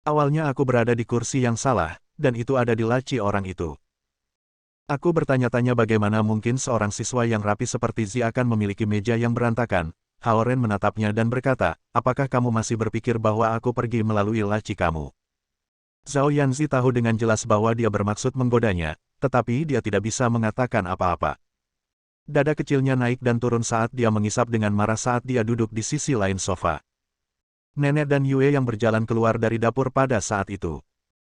Awalnya aku berada di kursi yang salah, dan itu ada di laci orang itu. Aku bertanya-tanya bagaimana mungkin seorang siswa yang rapi seperti Zi akan memiliki meja yang berantakan. Hao Ren menatapnya dan berkata, apakah kamu masih berpikir bahwa aku pergi melalui laci kamu? Zhao Yanzi tahu dengan jelas bahwa dia bermaksud menggodanya, tetapi dia tidak bisa mengatakan apa-apa. Dada kecilnya naik dan turun saat dia mengisap dengan marah saat dia duduk di sisi lain sofa. Nenek dan Yue yang berjalan keluar dari dapur pada saat itu.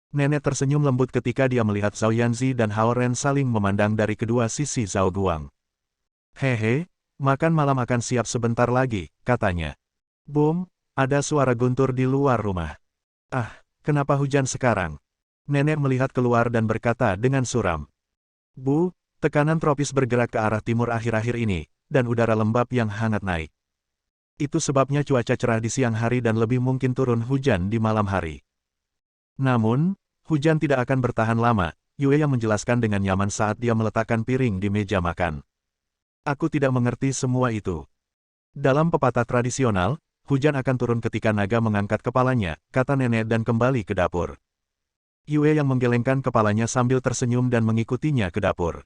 Nenek tersenyum lembut ketika dia melihat Zhao Yanzi dan Hao Ren saling memandang dari kedua sisi Zhao Guang. Hehe, makan malam akan siap sebentar lagi, katanya. Boom, ada suara guntur di luar rumah. Ah, kenapa hujan sekarang? Nenek melihat keluar dan berkata dengan suram. Bu, tekanan tropis bergerak ke arah timur akhir-akhir ini, dan udara lembab yang hangat naik. Itu sebabnya cuaca cerah di siang hari dan lebih mungkin turun hujan di malam hari. Namun, hujan tidak akan bertahan lama, Yue yang menjelaskan dengan nyaman saat dia meletakkan piring di meja makan. Aku tidak mengerti semua itu. Dalam pepatah tradisional, hujan akan turun ketika naga mengangkat kepalanya, kata nenek dan kembali ke dapur. Yue yang menggelengkan kepalanya sambil tersenyum dan mengikutinya ke dapur.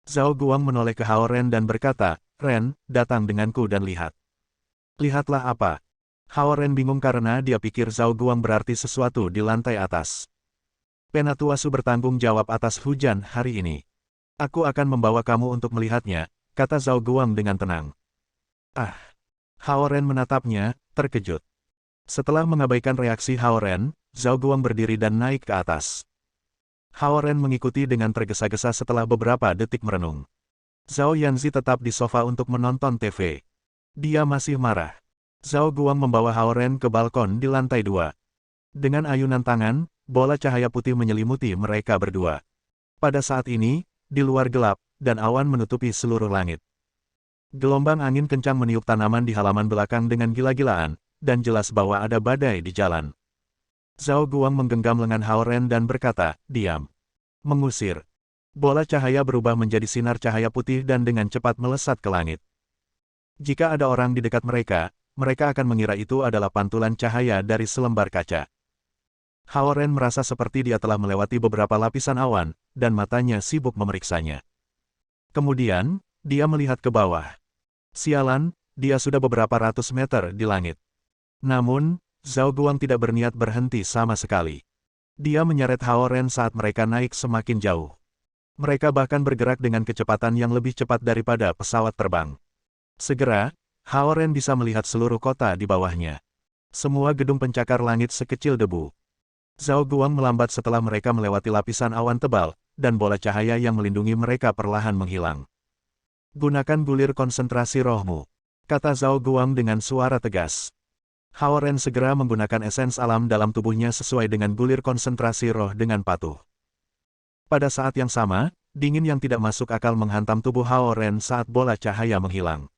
Zhao Guang menoleh ke Hao Ren dan berkata, Ren, datang denganku dan lihat. Lihatlah apa? Hao Ren bingung karena dia pikir Zhao Guang berarti sesuatu di lantai atas. Penatua Su bertanggung jawab atas hujan hari ini. Aku akan membawa kamu untuk melihatnya, kata Zhao Guang dengan tenang. Ah! Hao Ren menatapnya, terkejut. Setelah mengabaikan reaksi Hao Ren, Zhao Guang berdiri dan naik ke atas. Hao Ren mengikuti dengan tergesa-gesa setelah beberapa detik merenung. Zhao Yanzi tetap di sofa untuk menonton TV. Dia masih marah. Zhao Guang membawa Hao Ren ke balkon di lantai 2. Dengan ayunan tangan, bola cahaya putih menyelimuti mereka berdua. Pada saat ini, di luar gelap, dan awan menutupi seluruh langit. Gelombang angin kencang meniup tanaman di halaman belakang dengan gila-gilaan, dan jelas bahwa ada badai di jalan. Zhao Guang menggenggam lengan Hao Ren dan berkata, diam. Mengusir. Bola cahaya berubah menjadi sinar cahaya putih dan dengan cepat melesat ke langit. Jika ada orang di dekat mereka, mereka akan mengira itu adalah pantulan cahaya dari selembar kaca. Hao Ren merasa seperti dia telah melewati beberapa lapisan awan, dan matanya sibuk memeriksanya. Kemudian, dia melihat ke bawah. Sialan, dia sudah beberapa ratus meter di langit. Namun, Zhao Guang tidak berniat berhenti sama sekali. Dia menyeret Hao Ren saat mereka naik semakin jauh. Mereka bahkan bergerak dengan kecepatan yang lebih cepat daripada pesawat terbang. Segera, Hao Ren bisa melihat seluruh kota di bawahnya. Semua gedung pencakar langit sekecil debu. Zhao Guang melambat setelah mereka melewati lapisan awan tebal, dan bola cahaya yang melindungi mereka perlahan menghilang. Gunakan gulir konsentrasi rohmu, kata Zhao Guang dengan suara tegas. Hao Ren segera menggunakan esens alam dalam tubuhnya sesuai dengan gulir konsentrasi roh dengan patuh. Pada saat yang sama, dingin yang tidak masuk akal menghantam tubuh Hao Ren saat bola cahaya menghilang.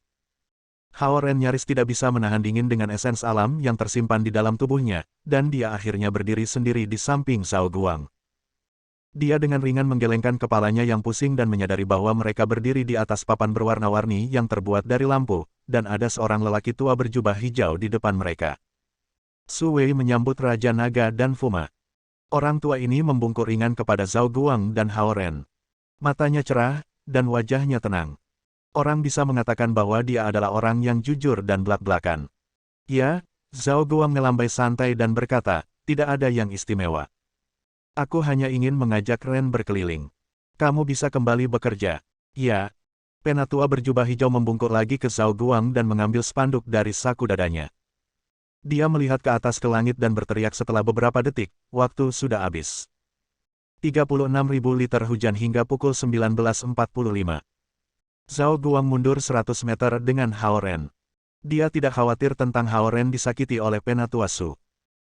Hao Ren nyaris tidak bisa menahan dingin dengan esens alam yang tersimpan di dalam tubuhnya, dan dia akhirnya berdiri sendiri di samping Zhao Guang. Dia dengan ringan menggelengkan kepalanya yang pusing dan menyadari bahwa mereka berdiri di atas papan berwarna-warni yang terbuat dari lampu, dan ada seorang lelaki tua berjubah hijau di depan mereka. Su Wei menyambut Raja Naga dan Fuma. Orang tua ini membungkuk ringan kepada Zhao Guang dan Hao Ren. Matanya cerah, dan wajahnya tenang. Orang bisa mengatakan bahwa dia adalah orang yang jujur dan belak-belakan. Ya, Zhao Guang melambai santai dan berkata, tidak ada yang istimewa. Aku hanya ingin mengajak Ren berkeliling. Kamu bisa kembali bekerja. Ya. Penatua berjubah hijau membungkuk lagi ke Zhao Guang dan mengambil spanduk dari saku dadanya. Dia melihat ke atas ke langit dan berteriak setelah beberapa detik, waktu sudah habis. 36.000 liter hujan hingga pukul 19.45. Zhao Guang mundur 100 meter dengan Hao Ren. Dia tidak khawatir tentang Hao Ren disakiti oleh Penatua Su.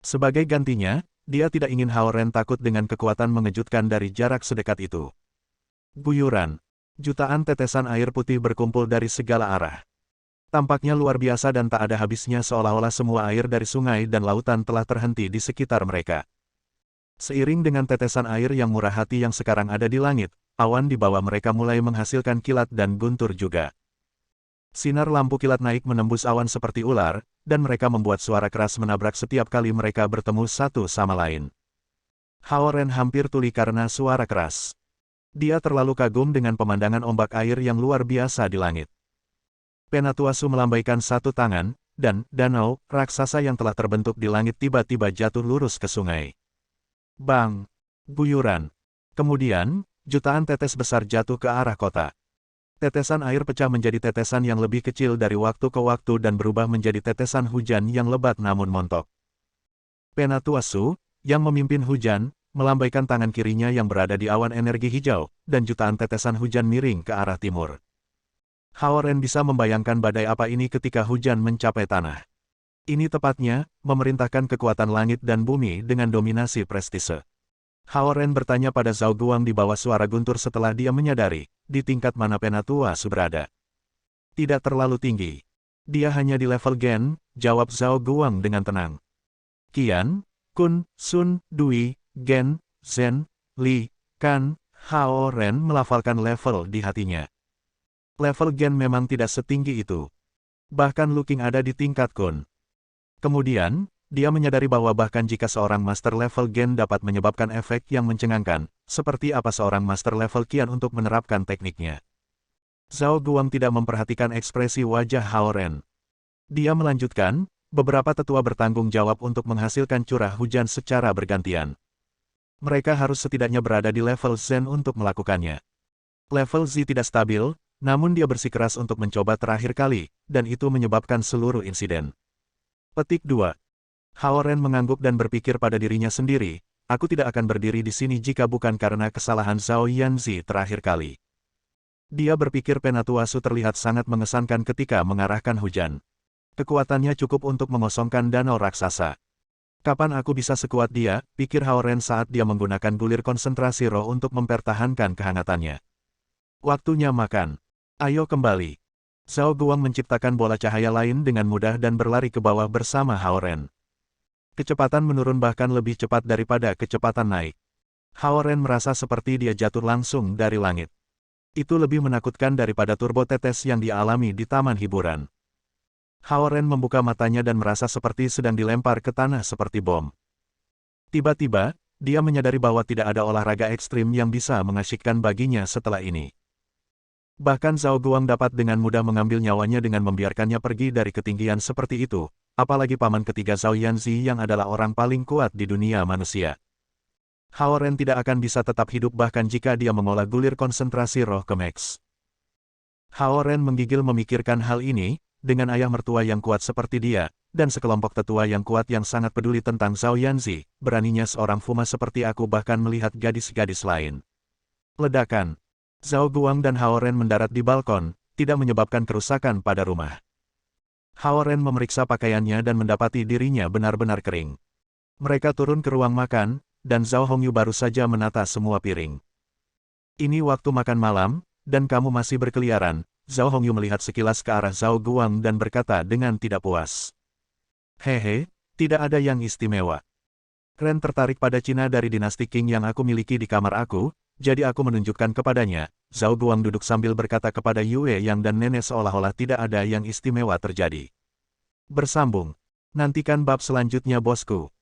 Sebagai gantinya, dia tidak ingin Hao Ren takut dengan kekuatan mengejutkan dari jarak sedekat itu. Guyuran. Jutaan tetesan air putih berkumpul dari segala arah. Tampaknya luar biasa dan tak ada habisnya seolah-olah semua air dari sungai dan lautan telah terhenti di sekitar mereka. Seiring dengan tetesan air yang murah hati yang sekarang ada di langit, awan di bawah mereka mulai menghasilkan kilat dan guntur juga. Sinar lampu kilat naik menembus awan seperti ular, dan mereka membuat suara keras menabrak setiap kali mereka bertemu satu sama lain. Hao Ren hampir tuli karena suara keras. Dia terlalu kagum dengan pemandangan ombak air yang luar biasa di langit. Penatua Su melambaikan satu tangan, dan danau raksasa yang telah terbentuk di langit tiba-tiba jatuh lurus ke sungai. Bang! Guyuran. Kemudian, jutaan tetes besar jatuh ke arah kota. Tetesan air pecah menjadi tetesan yang lebih kecil dari waktu ke waktu dan berubah menjadi tetesan hujan yang lebat namun montok. Penatua Su, yang memimpin hujan, melambaikan tangan kirinya yang berada di awan energi hijau, dan jutaan tetesan hujan miring ke arah timur. Hao Ren bisa membayangkan badai apa ini ketika hujan mencapai tanah. Ini tepatnya, memerintahkan kekuatan langit dan bumi dengan dominasi prestise. Hao Ren bertanya pada Zhao Guang di bawah suara guntur setelah dia menyadari, di tingkat mana Penatua Su berada. Tidak terlalu tinggi. Dia hanya di level Gen, jawab Zhao Guang dengan tenang. Qian, Kun, Sun, Dui, Gen, Zhen, Li, Kan, Hao Ren melafalkan level di hatinya. Level Gen memang tidak setinggi itu. Bahkan Lu Qing ada di tingkat Kun. Kemudian, dia menyadari bahwa bahkan jika seorang master level Gen dapat menyebabkan efek yang mencengangkan, seperti apa seorang master level Qian untuk menerapkan tekniknya. Zhao Guang tidak memperhatikan ekspresi wajah Hao Ren. Dia melanjutkan, beberapa tetua bertanggung jawab untuk menghasilkan curah hujan secara bergantian. Mereka harus setidaknya berada di level Zen untuk melakukannya. Level Z tidak stabil, namun dia bersikeras untuk mencoba terakhir kali, dan itu menyebabkan seluruh insiden. Petik 2. Hao Ren mengangguk dan berpikir pada dirinya sendiri, aku tidak akan berdiri di sini jika bukan karena kesalahan Zhao Yanzi terakhir kali. Dia berpikir Penatua Su terlihat sangat mengesankan ketika mengarahkan hujan. Kekuatannya cukup untuk mengosongkan danau raksasa. Kapan aku bisa sekuat dia, pikir Hao Ren saat dia menggunakan gulir konsentrasi roh untuk mempertahankan kehangatannya. Waktunya makan. Ayo kembali. Zhao Guang menciptakan bola cahaya lain dengan mudah dan berlari ke bawah bersama Hao Ren. Kecepatan menurun bahkan lebih cepat daripada kecepatan naik. Hao Ren merasa seperti dia jatuh langsung dari langit. Itu lebih menakutkan daripada turbo tetes yang dia alami di taman hiburan. Hao Ren membuka matanya dan merasa seperti sedang dilempar ke tanah seperti bom. Tiba-tiba, dia menyadari bahwa tidak ada olahraga ekstrim yang bisa mengasyikkan baginya setelah ini. Bahkan Zhao Guang dapat dengan mudah mengambil nyawanya dengan membiarkannya pergi dari ketinggian seperti itu, apalagi paman ketiga Zhao Yanzi yang adalah orang paling kuat di dunia manusia. Hao Ren tidak akan bisa tetap hidup bahkan jika dia mengolah gulir konsentrasi roh ke Max. Hao Ren menggigil memikirkan hal ini, dengan ayah mertua yang kuat seperti dia, dan sekelompok tetua yang kuat yang sangat peduli tentang Zhao Yanzi, beraninya seorang Fuma seperti aku bahkan melihat gadis-gadis lain. Ledakan. Zhao Guang dan Hao Ren mendarat di balkon, tidak menyebabkan kerusakan pada rumah. Hao Ren memeriksa pakaiannya dan mendapati dirinya benar-benar kering. Mereka turun ke ruang makan, dan Zhao Hongyu baru saja menata semua piring. Ini waktu makan malam, dan kamu masih berkeliaran. Zhao Hongyu melihat sekilas ke arah Zhao Guang dan berkata dengan tidak puas. Hehe, tidak ada yang istimewa. Ren tertarik pada Cina dari dinasti Qing yang aku miliki di kamar aku, jadi aku menunjukkan kepadanya. Zhao Guang duduk sambil berkata kepada Yue Yang dan nenek seolah-olah tidak ada yang istimewa terjadi. Bersambung. Nantikan bab selanjutnya bosku.